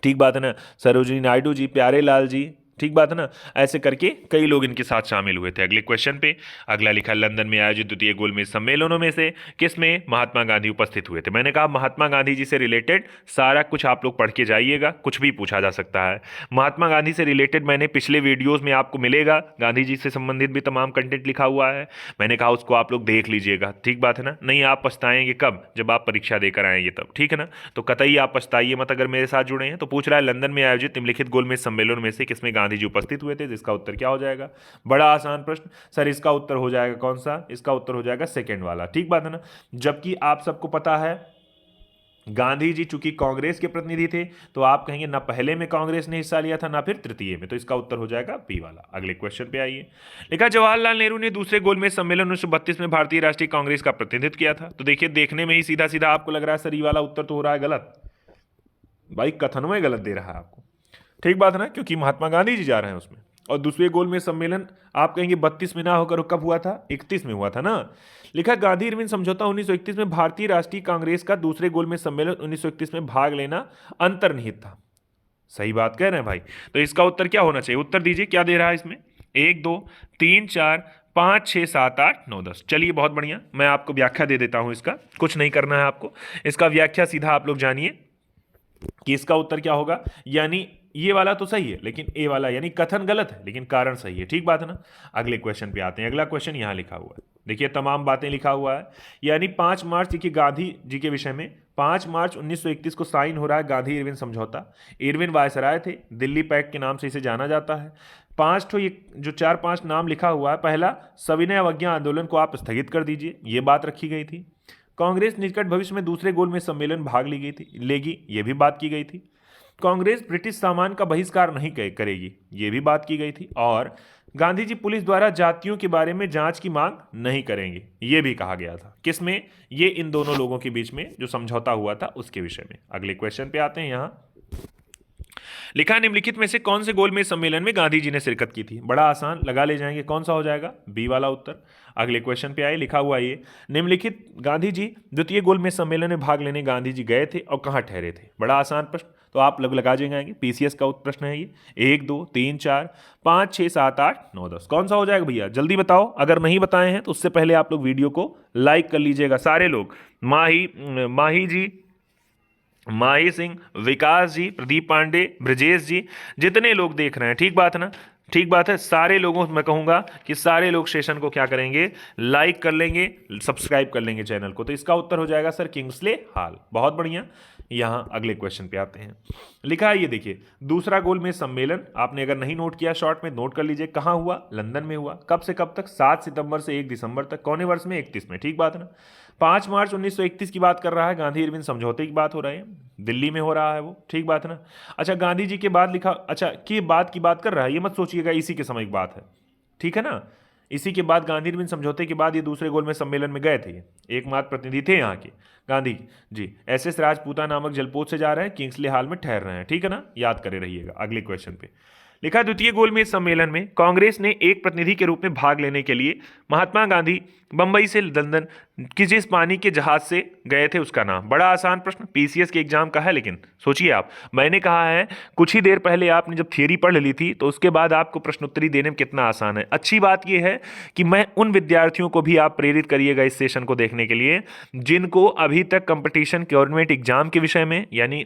ठीक बात है ना, सरोजिनी नायडू जी, प्यारेलाल जी, ठीक बात है ना। ऐसे करके कई लोग इनके साथ शामिल हुए थे। अगले क्वेश्चन पे अगला लिखा, लंदन में आयोजित द्वितीय गोलमेज सम्मेलनों में से किसमें महात्मा गांधी उपस्थित हुए थे। मैंने कहा महात्मा गांधी जी से रिलेटेड सारा कुछ आप लोग पढ़ के जाइएगा, कुछ भी पूछा जा सकता है। महात्मा गांधी से रिलेटेड मैंने पिछले वीडियोज में आपको मिलेगा, गांधी जी से संबंधित भी तमाम कंटेंट लिखा हुआ है। मैंने कहा उसको आप लोग देख लीजिएगा, ठीक बात है ना। नहीं आप पछताएंगे कब, जब आप परीक्षा देकर आएंगे तब, ठीक है ना। तो कतई आप पछताइए मत अगर मेरे साथ जुड़े हैं। तो पूछ रहा है लंदन में आयोजित निम्नलिखित गोलमेज सम्मेलन में से किसमें गांधी जी उपस्थित हुए थे, जिसका उत्तर क्या हो जाएगा। बड़ा आसान प्रश्न सर, इसका उत्तर हो जाएगा कौन सा, इसका उत्तर हो जाएगा सेकंड वाला, ठीक बात है ना। जबकि आप सबको पता है गांधी जी चूंकि कांग्रेस के प्रतिनिधि थे, तो आप कहेंगे ना पहले में कांग्रेस ने हिस्सा लिया था ना फिर तृतीय में, तो इसका उत्तर हो जाएगा बी वाला। अगले क्वेश्चन पे आइए। लिखा जवाहरलाल नेहरू ने दूसरे गोलमेज सम्मेलन 1932 में भारतीय राष्ट्रीय कांग्रेस का प्रतिनिधित्व किया था। तो देखिए देखने में ही सीधा सीधा आपको लग रहा है सर ये वाला उत्तर तो हो रहा है गलत। भाई कथन में गलत दे रहा है आपको, ठीक बात है ना, क्योंकि महात्मा गांधी जी जा रहे हैं उसमें। और दूसरे गोलमेज सम्मेलन आप कहेंगे 32 में ना होकर कब हुआ था, 31 में हुआ था ना। लिखा गांधी इरविन समझौता 1931 में भारतीय राष्ट्रीय कांग्रेस का दूसरे गोलमेज सम्मेलन 1931 में भाग लेना अंतर्निहित था। सही बात कह रहे हैं भाई। तो इसका उत्तर क्या होना चाहिए, उत्तर दीजिए क्या दे रहा है इसमें। 1 2 3 4 5 6 7 8 9 10। चलिए बहुत बढ़िया, मैं आपको व्याख्या दे देता हूं इसका, कुछ नहीं करना है आपको। इसका व्याख्या सीधा आप लोग जानिए कि इसका उत्तर क्या होगा। यानी ये वाला तो सही है लेकिन ए वाला यानी कथन गलत है लेकिन कारण सही है, ठीक बात है ना। अगले क्वेश्चन पे आते हैं। अगला क्वेश्चन यहां लिखा हुआ है, देखिए तमाम बातें लिखा हुआ है। यानी 5 मार्च, देखिए गांधी जी के विषय में 5 मार्च 1931 को साइन हो रहा है गांधी इरविन समझौता। इरविन वायसराय थे, दिल्ली पैक्ट के नाम से इसे जाना जाता है। 5 ठो ये जो 4-5 नाम लिखा हुआ है, पहला सविनय अवज्ञा आंदोलन को आप स्थगित कर दीजिए, ये बात रखी गई थी। कांग्रेस निकट भविष्य में दूसरे गोल में सम्मेलन भाग लेगी, ये भी बात की गई थी। कांग्रेस ब्रिटिश सामान का बहिष्कार नहीं करेगी, ये भी बात की गई थी। और गांधी जी पुलिस द्वारा जातियों के बारे में जांच की मांग नहीं करेंगे, ये भी कहा गया था। किसमें, ये इन दोनों लोगों के बीच में जो समझौता हुआ था उसके विषय में। अगले क्वेश्चन पे आते हैं। यहां लिखा निम्नलिखित में से कौन से गोलमेज सम्मेलन में गांधी जी ने शिरकत की थी। बड़ा आसान, लगा ले जाएंगे, कौन सा हो जाएगा, बी वाला उत्तर। अगले क्वेश्चन पे आए, लिखा हुआ ये निम्नलिखित गांधी जी द्वितीय गोलमेज सम्मेलन में भाग लेने गांधी जी गए थे और कहाँ ठहरे थे। बड़ा आसान प्रश्न, तो आप लोग लगा जाएंगे, पीसीएस का प्रश्न है ये। 1 2 3 4 5 6 7 8 9 10, कौन सा हो जाएगा भैया, जल्दी बताओ। अगर नहीं बताए हैं तो उससे पहले आप लोग वीडियो को लाइक कर लीजिएगा सारे लोग। माही जी, माही सिंह, विकास जी, प्रदीप पांडे, ब्रजेश जी, जितने लोग देख रहे हैं, ठीक बात है ना, ठीक बात है। सारे लोगों मैं कहूंगा कि सारे लोग सेशन को क्या करेंगे, लाइक कर लेंगे, सब्सक्राइब कर लेंगे चैनल को। तो इसका उत्तर हो जाएगा सर किंग्सले हाल। बहुत बढ़िया। यहां अगले क्वेश्चन पे आते हैं। लिखा है ये देखिए, दूसरा गोलमेज सम्मेलन आपने अगर नहीं नोट किया शॉर्ट में नोट कर लीजिए, कहां हुआ, लंदन में हुआ। कब से कब तक, 7 सितंबर से 1 दिसंबर तक। कौने वर्ष में, 31 में, ठीक बात है ना। 5 मार्च 1931 की बात कर रहा है, गांधी इरविन समझौते की बात हो रही है, दिल्ली में हो रहा है वो, ठीक बात है ना। अच्छा गांधी जी के बाद लिखा, अच्छा की बात कर रहा है, ये मत सोचिएगा इसी के समय की बात है, ठीक है ना। इसी के बाद गांधी इरविन समझौते के बाद ये दूसरे गोलमेज सम्मेलन में गए थे, एकमात्र प्रतिनिधि थे यहाँ के गांधी जी। एस राजपूता नामक जलपोत से जा रहे हैं, किंग्सले हाल में ठहर रहे हैं, ठीक है ना, याद करे रहिएगा। अगले क्वेश्चन पे लिखा, द्वितीय गोलमेज सम्मेलन में कांग्रेस ने एक प्रतिनिधि के रूप में भाग लेने के लिए महात्मा गांधी बंबई से लंदन जिस पानी के जहाज से गए थे उसका नाम। बड़ा आसान प्रश्न, पीसीएस के एग्जाम का है, लेकिन सोचिए आप, मैंने कहा है कुछ ही देर पहले आपने जब थियरी पढ़ ली थी तो उसके बाद आपको प्रश्नोत्तरी देने में कितना आसान है। अच्छी बात यह है कि मैं उन विद्यार्थियों को भी आप प्रेरित करिएगा इस सेशन को देखने के लिए जिनको अभी तक कंपटीशन गवर्नमेंट एग्जाम के विषय में यानी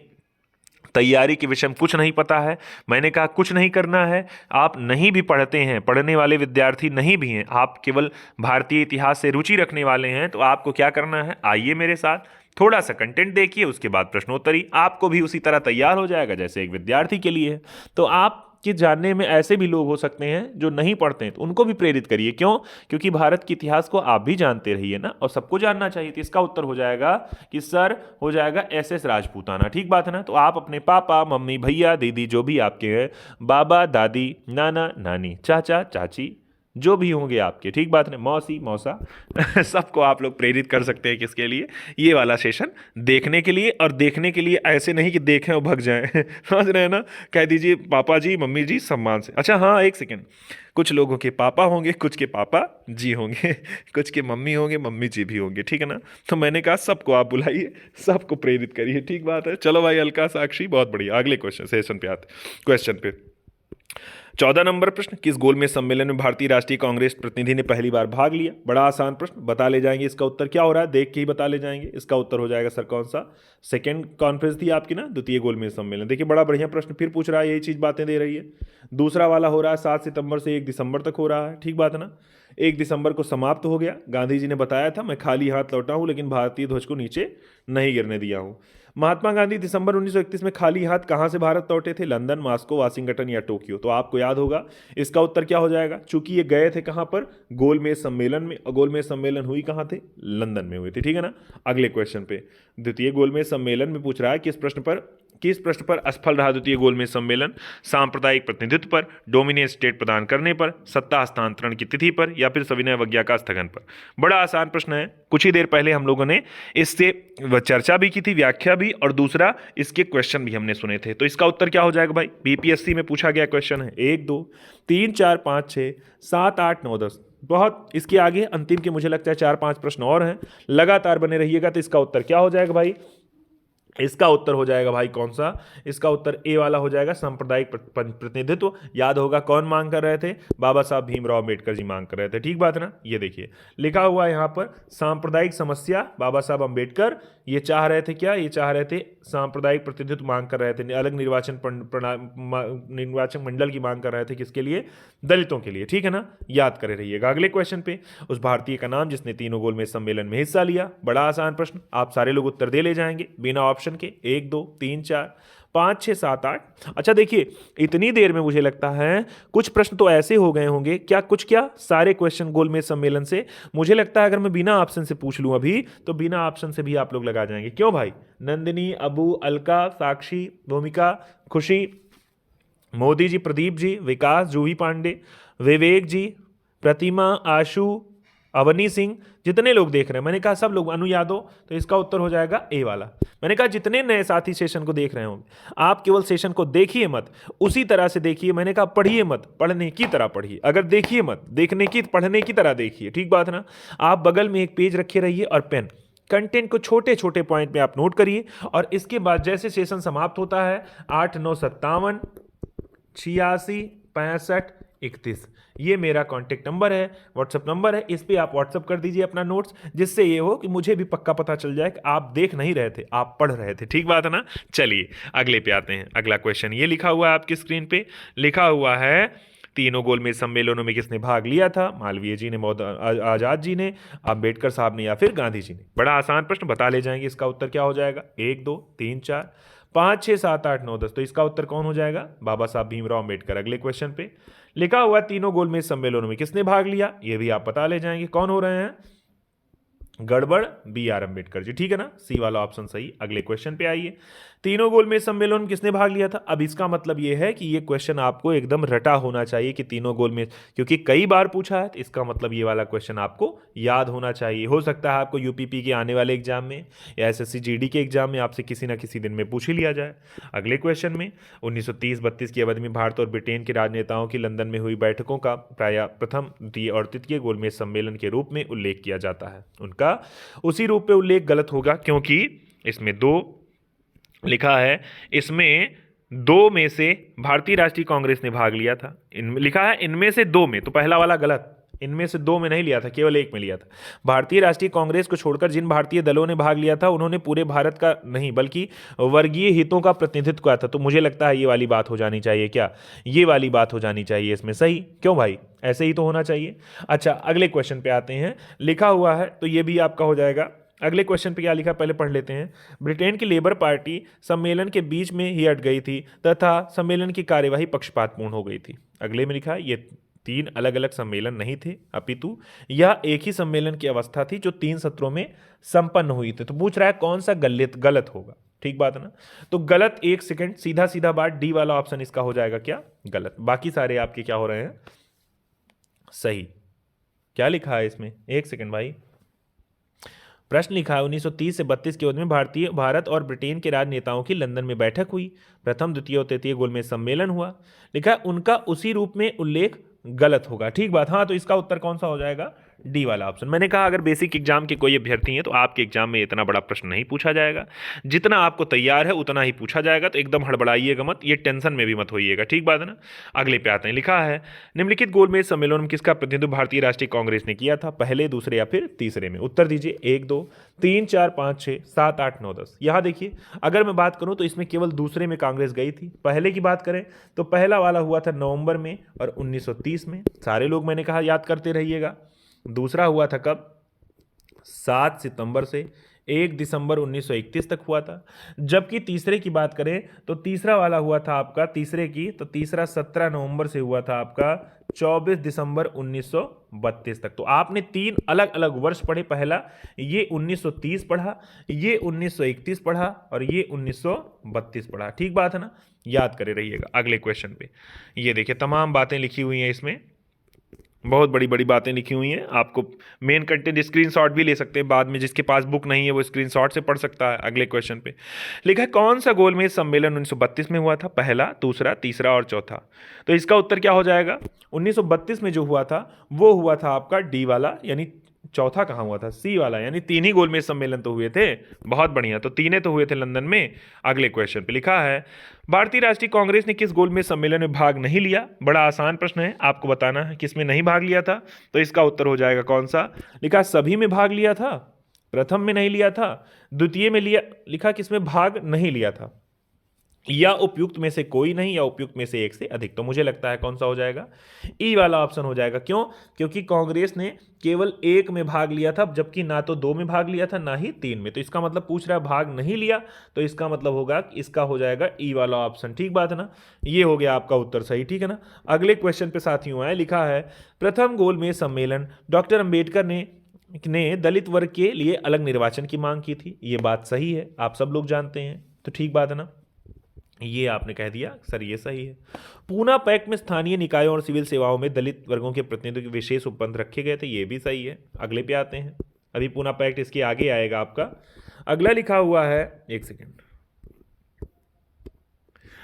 तैयारी के विषय में कुछ नहीं पता है। मैंने कहा कुछ नहीं करना है, आप नहीं भी पढ़ते हैं, पढ़ने वाले विद्यार्थी नहीं भी हैं, आप केवल भारतीय इतिहास से रुचि रखने वाले हैं, तो आपको क्या करना है, आइए मेरे साथ थोड़ा सा कंटेंट देखिए, उसके बाद प्रश्नोत्तरी आपको भी उसी तरह तैयार हो जाएगा जैसे एक विद्यार्थी के लिए है। तो आप कि जानने में ऐसे भी लोग हो सकते हैं जो नहीं पढ़ते हैं, तो उनको भी प्रेरित करिए। क्यों, क्योंकि भारत के इतिहास को आप भी जानते रहिए ना, और सबको जानना चाहिए। तो इसका उत्तर हो जाएगा कि सर हो जाएगा एस राजपूताना, ठीक बात है ना। तो आप अपने पापा मम्मी भैया दीदी जो भी आपके हैं, बाबा दादी नाना नानी चाचा चाची जो भी होंगे आपके, ठीक बात है, मौसी मौसा सबको आप लोग प्रेरित कर सकते हैं किसके लिए, ये वाला सेशन देखने के लिए। और देखने के लिए ऐसे नहीं कि देखें और भग जाएं समझ रहे हैं ना, कह दीजिए पापा जी मम्मी जी सम्मान से। अच्छा हाँ एक सेकेंड, कुछ लोगों के पापा होंगे, कुछ के पापा जी होंगे, कुछ के मम्मी होंगे, मम्मी जी भी होंगे, ठीक है ना। तो मैंने कहा सबको आप बुलाइए, सबको प्रेरित करिए, ठीक बात है। चलो भाई अलका साक्षी, बहुत बढ़िया। अगले क्वेश्चन सेशन पे आते, क्वेश्चन पे 14 नंबर प्रश्न, किस गोलमेज सम्मेलन में भारतीय राष्ट्रीय कांग्रेस प्रतिनिधि ने पहली बार भाग लिया? बड़ा आसान प्रश्न, बता ले जाएंगे इसका उत्तर क्या हो रहा है, देख के ही बता ले जाएंगे। इसका उत्तर हो जाएगा सर कौन सा? सेकेंड कॉन्फ्रेंस थी आपकी ना, द्वितीय गोलमेज सम्मेलन। देखिए बड़ा बढ़िया प्रश्न फिर पूछ रहा है, यही चीज बातें दे रही है। दूसरा वाला हो रहा है 7 सितंबर से 1 दिसंबर तक हो रहा है, ठीक बात है ना। 1 दिसंबर को समाप्त हो गया। गांधी जी ने बताया था मैं खाली हाथ लौटा हूं लेकिन भारतीय ध्वज को नीचे नहीं गिरने दिया हूं। महात्मा गांधी दिसंबर 1931 में खाली हाथ कहां से भारत लौटे थे? लंदन, मॉस्को, वाशिंगटन या टोक्यो? तो आपको याद होगा इसका उत्तर क्या हो जाएगा। चूंकि ये गए थे कहां पर? गोलमेज सम्मेलन में, और गोलमेज सम्मेलन हुई कहां थे? लंदन में हुई थी, ठीक है ना। अगले क्वेश्चन पे, द्वितीय गोलमेज सम्मेलन में पूछ रहा है किस प्रश्न पर असफल रहा द्वितीय गोलमेज सम्मेलन? सांप्रदायिक प्रतिनिधित्व पर, डोमिनेट स्टेट प्रदान करने पर, सत्ता हस्तांतरण की तिथि पर, या फिर सविनय अवज्ञा का स्थगन पर? बड़ा आसान प्रश्न है। कुछ ही देर पहले हम लोगों ने इससे चर्चा भी की थी, व्याख्या भी, और दूसरा इसके क्वेश्चन भी हमने सुने थे। तो इसका उत्तर क्या हो जाएगा भाई? बीपीएससी में पूछा गया क्वेश्चन है। 1 2 3 4 5 6 7 8 9 10। बहुत इसके आगे अंतिम के मुझे लगता है 4-5 प्रश्न और हैं। लगातार बने रहिएगा। तो इसका उत्तर क्या हो जाएगा भाई? इसका उत्तर हो जाएगा भाई कौन सा? इसका उत्तर ए वाला हो जाएगा, सांप्रदायिक प्रतिनिधित्व। याद होगा कौन मांग कर रहे थे? बाबा साहब भीमराव अम्बेडकर जी मांग कर रहे थे, ठीक बात है ना। ये देखिए लिखा हुआ है यहाँ पर, सांप्रदायिक समस्या बाबा साहब अम्बेडकर ये चाह रहे थे क्या? ये चाह रहे थे सांप्रदायिक प्रतिनिधित्व मांग कर रहे थे, अलग निर्वाचन मंडल की मांग कर रहे थे। किसके लिए? दलितों के लिए, ठीक है ना। याद करे रहिएगा। अगले क्वेश्चन पे, उस भारतीय का नाम जिसने तीनों गोलमेज सम्मेलन में हिस्सा लिया। बड़ा आसान प्रश्न, आप सारे लोग उत्तर दे ले जाएंगे बिना ऑप्शन के। 1 2 3 4 5 6 7 8। अच्छा देखिए इतनी देर में मुझे लगता है कुछ प्रश्न तो ऐसे हो गए होंगे, क्या सारे क्वेश्चन गोलमेज सम्मेलन से। मुझे लगता है अगर मैं बिना ऑप्शन से पूछ लूं अभी, तो बिना ऑप्शन से भी आप लोग लगा जाएंगे। क्यों भाई? नंदिनी, अबू, अलका, साक्षी, भूमिका, खुशी, मोदी जी, प्रदीप जी, विकास, जूही पांडे, विवेक जी, प्रतिमा, आशु, अवनी सिंह, जितने लोग देख रहे हैं, मैंने कहा सब लोग, अनु यादव, तो इसका उत्तर हो जाएगा ए वाला। मैंने कहा जितने नए साथी सेशन को देख रहे होंगे, आप केवल सेशन को देखिए मत, उसी तरह से देखिए। मैंने कहा पढ़िए मत, पढ़ने की तरह पढ़िए। अगर देखिए मत, देखने की, पढ़ने की तरह देखिए, ठीक बात है ना। आप बगल में एक पेज रखे रहिए और पेन, कंटेंट को छोटे छोटे पॉइंट में आप नोट करिए। और इसके बाद जैसे सेशन समाप्त होता है 8 9 57 86 65 31, ये मेरा कॉन्टेक्ट नंबर है, व्हाट्सअप नंबर है। इस पे आप व्हाट्सअप कर दीजिए अपना नोट्स, जिससे ये हो कि मुझे भी पक्का पता चल जाए कि आप देख नहीं रहे थे, आप पढ़ रहे थे, ठीक बात है ना। चलिए अगले पे आते हैं। अगला क्वेश्चन ये लिखा हुआ है आपकी स्क्रीन पे, लिखा हुआ है तीनों गोलमेज सम्मेलनों में किसने भाग लिया था? मालवीय जी ने, आजाद जी ने, अम्बेडकर साहब ने, या फिर गांधी जी ने? बड़ा आसान प्रश्न, बता ले जाएंगे। इसका उत्तर क्या हो जाएगा? 1 2 3 4 5 6 7 8 9 10। तो इसका उत्तर कौन हो जाएगा? बाबा साहब भीमराव अम्बेडकर। अगले क्वेश्चन पे लिखा हुआ तीनों गोलमेज सम्मेलनों में किसने भाग लिया? ये भी आप बता ले जाएंगे। कौन हो रहे हैं? गड़बड़, बी आर अम्बेडकर जी, ठीक है ना। सी वाला ऑप्शन सही। अगले क्वेश्चन पे आइए, तीनों गोलमेज सम्मेलन में किसने भाग लिया था? अब इसका मतलब ये है कि ये क्वेश्चन आपको एकदम रटा होना चाहिए कि तीनों गोलमेज, क्योंकि कई बार पूछा है, तो इसका मतलब ये वाला क्वेश्चन आपको याद होना चाहिए। हो सकता है आपको यूपीपी के आने वाले एग्जाम में या एसएससी जीडी के एग्जाम में आपसे किसी ना किसी दिन में पूछ ही लिया जाए। अगले क्वेश्चन में 1930-32 की अवधि में भारत और ब्रिटेन के राजनेताओं की लंदन में हुई बैठकों का प्रायः प्रथम, द्वितीय और तृतीय गोलमेज सम्मेलन के रूप में उल्लेख किया जाता है। उनका उसी रूप में उल्लेख गलत होगा, क्योंकि इसमें 2 लिखा है, इसमें 2 में से भारतीय राष्ट्रीय कांग्रेस ने भाग लिया था। लिखा है इनमें से 2 में, तो पहला वाला गलत, इनमें से 2 में नहीं लिया था, केवल 1 में लिया था। भारतीय राष्ट्रीय कांग्रेस को छोड़कर जिन भारतीय दलों ने भाग लिया था, उन्होंने पूरे भारत का नहीं बल्कि वर्गीय हितों का प्रतिनिधित्व किया था। तो मुझे लगता है ये वाली बात हो जानी चाहिए। क्या ये वाली बात हो जानी चाहिए इसमें? सही। क्यों भाई? ऐसे ही तो होना चाहिए। अच्छा अगले क्वेश्चन पे आते हैं। लिखा हुआ है तो ये भी आपका हो जाएगा। अगले क्वेश्चन पे क्या लिखा पहले पढ़ लेते हैं। ब्रिटेन की लेबर पार्टी सम्मेलन के बीच में ही हट गई थी तथा सम्मेलन की कार्यवाही पक्षपातपूर्ण हो गई थी। अगले में लिखा ये 3 अलग अलग सम्मेलन नहीं थे, अपितु यह एक ही सम्मेलन की अवस्था थी जो 3 सत्रों में संपन्न हुई थी। तो पूछ रहा है कौन सा गलत होगा, ठीक बात है ना। तो गलत, 1 सेकंड, सीधा बात, डी वाला ऑप्शन इसका हो जाएगा क्या? गलत। बाकी सारे आपके क्या हो रहे हैं? सही। क्या लिखा है इसमें? 1 सेकंड भाई। प्रश्न लिखा है 1930 से 32 की अवधि में भारत और ब्रिटेन के राजनेताओं की लंदन में बैठक हुई, प्रथम, द्वितीय और तृतीय गोलमेज सम्मेलन हुआ। लिखा है उनका उसी रूप में उल्लेख गलत होगा, ठीक बात। हाँ तो इसका उत्तर कौन सा हो जाएगा? डी वाला ऑप्शन। मैंने कहा अगर बेसिक एग्जाम के कोई अभ्यर्थी हैं तो आपके एग्जाम में इतना बड़ा प्रश्न नहीं पूछा जाएगा, जितना आपको तैयार है उतना ही पूछा जाएगा, तो एकदम हड़बड़ाइएगा मत, ये टेंशन में भी मत होइएगा, ठीक बात है ना। अगले पे आते हैं, लिखा है निम्नलिखित गोलमेज सम्मेलन में किसका प्रतिनिधित्व भारतीय राष्ट्रीय कांग्रेस ने किया था, पहले, दूसरे या फिर तीसरे में। उत्तर दीजिए 1 2 3 4 5 6 7 8 9 10। यहाँ देखिए अगर मैं बात करूँ तो इसमें केवल दूसरे में कांग्रेस गई थी। पहले की बात करें तो पहला वाला हुआ था नवंबर में और 1930 में, सारे लोग मैंने कहा याद करते रहिएगा। दूसरा हुआ था कब, 7 सितंबर से 1 दिसंबर 1931 तक हुआ था। जबकि तीसरे की बात करें तो तीसरा वाला हुआ था आपका, तीसरे की तो तीसरा 17 नवंबर से हुआ था आपका 24 दिसंबर 1932 तक। तो आपने 3 अलग अलग वर्ष पढ़े, पहला ये 1930 पढ़ा, ये 1931 पढ़ा और ये 1932 पढ़ा, ठीक बात है ना, याद करे रहिएगा। अगले क्वेश्चन पे ये देखिए तमाम बातें लिखी हुई हैं, इसमें बहुत बड़ी बड़ी बातें लिखी हुई हैं। आपको मेन कंटेंट स्क्रीनशॉट भी ले सकते हैं बाद में, जिसके पास बुक नहीं है वो स्क्रीनशॉट से पढ़ सकता है। अगले क्वेश्चन पे लिखा है कौन सा गोलमेज सम्मेलन 1932 में हुआ था, पहला, दूसरा, तीसरा और चौथा। तो इसका उत्तर क्या हो जाएगा, 1932 में जो हुआ था वो हुआ था आपका डी वाला, यानी चौथा कहाँ हुआ था, सी वाला, यानी 3 ही गोलमेज सम्मेलन तो हुए थे। बहुत बढ़िया, तो 3 तो हुए थे लंदन में। अगले क्वेश्चन पे लिखा है भारतीय राष्ट्रीय कांग्रेस ने किस गोलमेज सम्मेलन में भाग नहीं लिया। बड़ा आसान प्रश्न है, आपको बताना है किस में नहीं भाग लिया था। तो इसका उत्तर हो जाएगा कौन सा, लिखा सभी में भाग लिया था, प्रथम में नहीं लिया था, द्वितीय में लिया, लिखा किसमें भाग नहीं लिया था, या उपयुक्त में से कोई नहीं, या उपयुक्त में से एक से अधिक। तो मुझे लगता है कौन सा हो जाएगा, ई वाला ऑप्शन हो जाएगा। क्यों, क्योंकि कांग्रेस ने केवल 1 में भाग लिया था, जबकि ना तो 2 में भाग लिया था ना ही 3 में। तो इसका मतलब पूछ रहा है भाग नहीं लिया, तो इसका मतलब होगा, इसका हो जाएगा ई वाला ऑप्शन, ठीक बात है ना। ये हो गया आपका उत्तर सही, ठीक है ना। अगले क्वेश्चन पे साथियों है, लिखा है प्रथम गोलमेज सम्मेलन डॉक्टर अंबेडकर ने दलित वर्ग के लिए अलग निर्वाचन की मांग की थी। ये बात सही है, आप सब लोग जानते हैं, तो ठीक बात है ना, ये आपने कह दिया सर ये सही है। पूना पैक्ट में स्थानीय निकायों और सिविल सेवाओं में दलित वर्गों के प्रतिनिधित्व के विशेष उपबंध रखे गए थे, ये भी सही है। अगले पे आते हैं, अभी पूना पैक्ट इसके आगे आएगा आपका। अगला लिखा हुआ है, एक सेकेंड,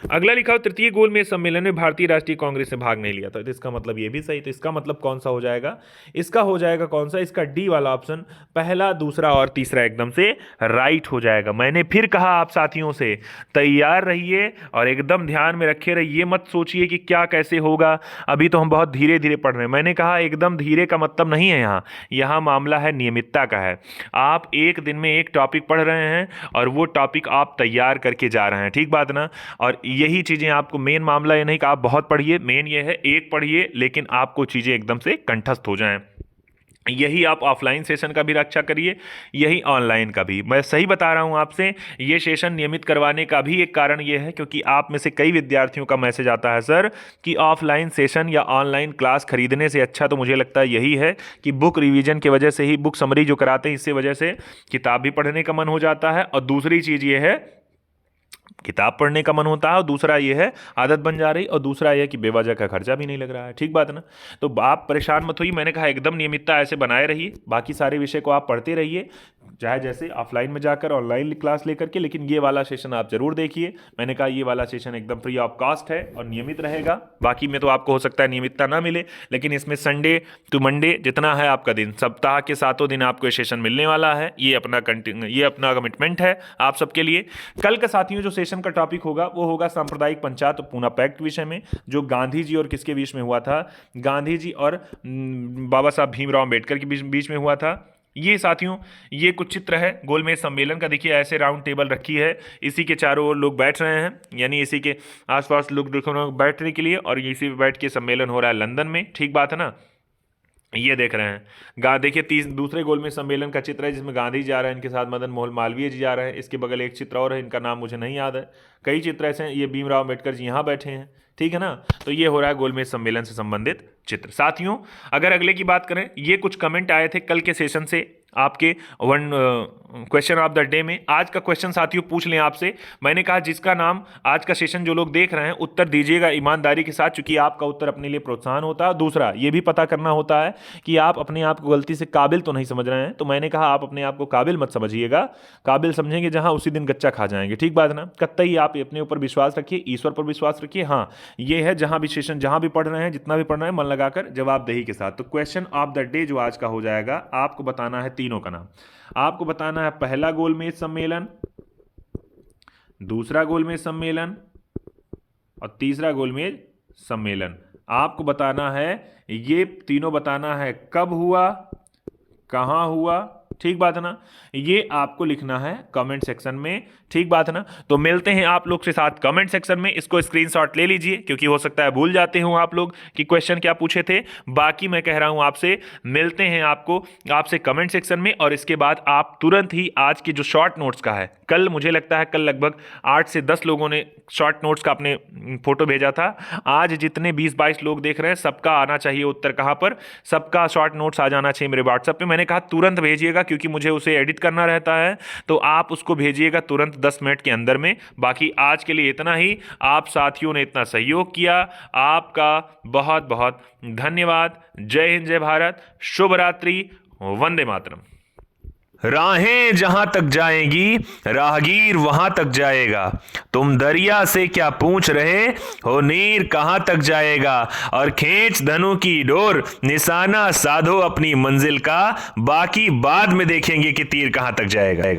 अगला लिखा हो तृतीय गोलमेज सम्मेलन में भारतीय राष्ट्रीय कांग्रेस ने भाग नहीं लिया था। तो इसका मतलब ये भी सही, तो इसका मतलब कौन सा हो जाएगा, इसका हो जाएगा कौन सा, इसका डी वाला ऑप्शन, पहला, दूसरा और तीसरा एकदम से राइट हो जाएगा। मैंने फिर कहा आप साथियों से तैयार रहिए और एकदम ध्यान में रखे रहिए, मत सोचिए कि क्या कैसे होगा, अभी तो हम बहुत धीरे धीरे पढ़ रहे हैं। मैंने कहा एकदम धीरे का मतलब नहीं है, यहाँ मामला है नियमितता का है। आप एक दिन में एक टॉपिक पढ़ रहे हैं और वो टॉपिक आप तैयार करके जा रहे हैं, ठीक बात ना। और यही चीज़ें आपको, मेन मामला ये नहीं कि आप बहुत पढ़िए, मेन ये है एक पढ़िए लेकिन आपको चीज़ें एकदम से कंठस्थ हो जाएं। यही आप ऑफलाइन सेशन का भी रक्षा करिए, यही ऑनलाइन का भी। मैं सही बता रहा हूं आपसे, ये सेशन नियमित करवाने का भी एक कारण ये है क्योंकि आप में से कई विद्यार्थियों का मैसेज आता है सर कि ऑफलाइन सेशन या ऑनलाइन क्लास खरीदने से अच्छा तो मुझे लगता है यही है कि बुक रिवीजन की वजह से ही, बुक समरी जो कराते हैं इससे वजह से किताब भी पढ़ने का मन हो जाता है, और दूसरी चीज़ ये है किताब पढ़ने का मन होता है, और दूसरा ये है आदत बन जा रही, और दूसरा ये है कि बेवजह का खर्चा भी नहीं लग रहा है, ठीक बात है ना। तो आप परेशान मत होइए, मैंने कहा एकदम नियमितता ऐसे बनाए रहिए, बाकी सारे विषय को आप पढ़ते रहिए, चाहे जैसे ऑफलाइन में जाकर ऑनलाइन क्लास लेकर के, लेकिन ये वाला सेशन आप जरूर देखिए। मैंने कहा ये वाला सेशन एकदम फ्री ऑफ कॉस्ट है और नियमित रहेगा। बाकी में तो आपको हो सकता है नियमितता ना मिले, लेकिन इसमें संडे टू मंडे जितना है आपका दिन, सप्ताह के 7 दिन आपको ये सेशन मिलने वाला है। ये अपना कमिटमेंट है आप सबके लिए। कल का साथियों जो सेशन का टॉपिक होगा वो होगा सांप्रदायिक पंचायत पूना पैक्ट विषय में, जो गांधी जी और किसके बीच में हुआ था, गांधी जी और बाबा साहब भीमराव अम्बेडकर के बीच में हुआ था। ये साथियों ये कुछ चित्र है गोलमेज सम्मेलन का, देखिए ऐसे राउंड टेबल रखी है, इसी के चारों ओर लोग बैठ रहे हैं, यानी इसी के आसपास लोग बैठने के लिए, और इसी पे बैठ के सम्मेलन हो रहा है लंदन में, ठीक बात है ना। ये देख रहे हैं देखिए दूसरे गोलमेज सम्मेलन का चित्र है जिसमें गांधी जी जा रहे हैं, इनके साथ मदन मोहन मालवीय जी जा रहे हैं, इसके बगल एक चित्र और है, इनका नाम मुझे नहीं याद है, कई चित्र ऐसे हैं, ये भीमराव अम्बेडकर जी यहाँ बैठे हैं, ठीक है ना। तो ये हो रहा है गोलमेज सम्मेलन से संबंधित चित्र। साथियों अगर अगले की बात करें, ये कुछ कमेंट आए थे कल के सेशन से, आपके one question of the day में। आज का क्वेश्चन साथियों पूछ लें आपसे, मैंने कहा जिसका नाम आज का सेशन जो लोग देख रहे हैं उत्तर दीजिएगा ईमानदारी के साथ, क्योंकि आपका उत्तर अपने लिए प्रोत्साहन होता है। दूसरा ये भी पता करना होता है कि आप अपने आप को गलती से काबिल तो नहीं समझ रहे हैं, तो मैंने कहा आप अपने आप को काबिल मत समझिएगा, काबिल समझेंगे जहां उसी दिन गच्चा खा जाएंगे, ठीक बात है ना। कतई आप अपने ऊपर विश्वास रखिए, ईश्वर पर विश्वास रखिए। हाँ ये है जहां भी सेशन जहां भी पढ़ रहे हैं, जितना भी पढ़ रहे हैं, मन लगाकर जवाबदेही के साथ। तो क्वेश्चन ऑफ द डे जो आज का हो जाएगा, आपको बताना है तीनों का नाम। आपको बताना है पहला गोलमेज सम्मेलन, दूसरा गोलमेज सम्मेलन और तीसरा गोलमेज सम्मेलन। आपको बताना है ये तीनों, बताना है कब हुआ, कहां हुआ, ठीक बात है ना। ये आपको लिखना है कमेंट सेक्शन में, ठीक बात है ना। तो मिलते हैं आप लोग के साथ कमेंट सेक्शन में। इसको स्क्रीनशॉट ले लीजिए, क्योंकि हो सकता है भूल जाते हो आप लोग कि क्वेश्चन क्या पूछे थे। बाकी मैं कह रहा हूं आपसे मिलते हैं आपसे कमेंट सेक्शन में। और इसके बाद आप तुरंत ही आज की जो शॉर्ट नोट्स का है, कल मुझे लगता है कल लगभग 8 से 10 लोगों ने शॉर्ट नोट्स का अपने फोटो भेजा था। आज जितने 20-22 लोग देख रहे हैं सबका आना चाहिए उत्तर, कहां पर, सबका शॉर्ट नोट्स आ जाना चाहिए मेरे व्हाट्सएप पे। मैंने कहा तुरंत भेजिएगा, क्योंकि मुझे उसे एडिट करना रहता है, तो आप उसको भेजिएगा तुरंत 10 मिनट के अंदर में। बाकी आज के लिए इतना ही। आप साथियों ने इतना सहयोग किया, आपका बहुत बहुत धन्यवाद। जय हिंद, जय भारत, शुभ रात्रि, वंदे मातरम। राहें जहां तक जाएंगी राहगीर वहां तक जाएगा, तुम दरिया से क्या पूछ रहे हो नीर कहां तक जाएगा। और खींच धनु की डोर, निशाना साधो अपनी मंजिल का, बाकी बाद में देखेंगे कि तीर कहां तक जाएगा।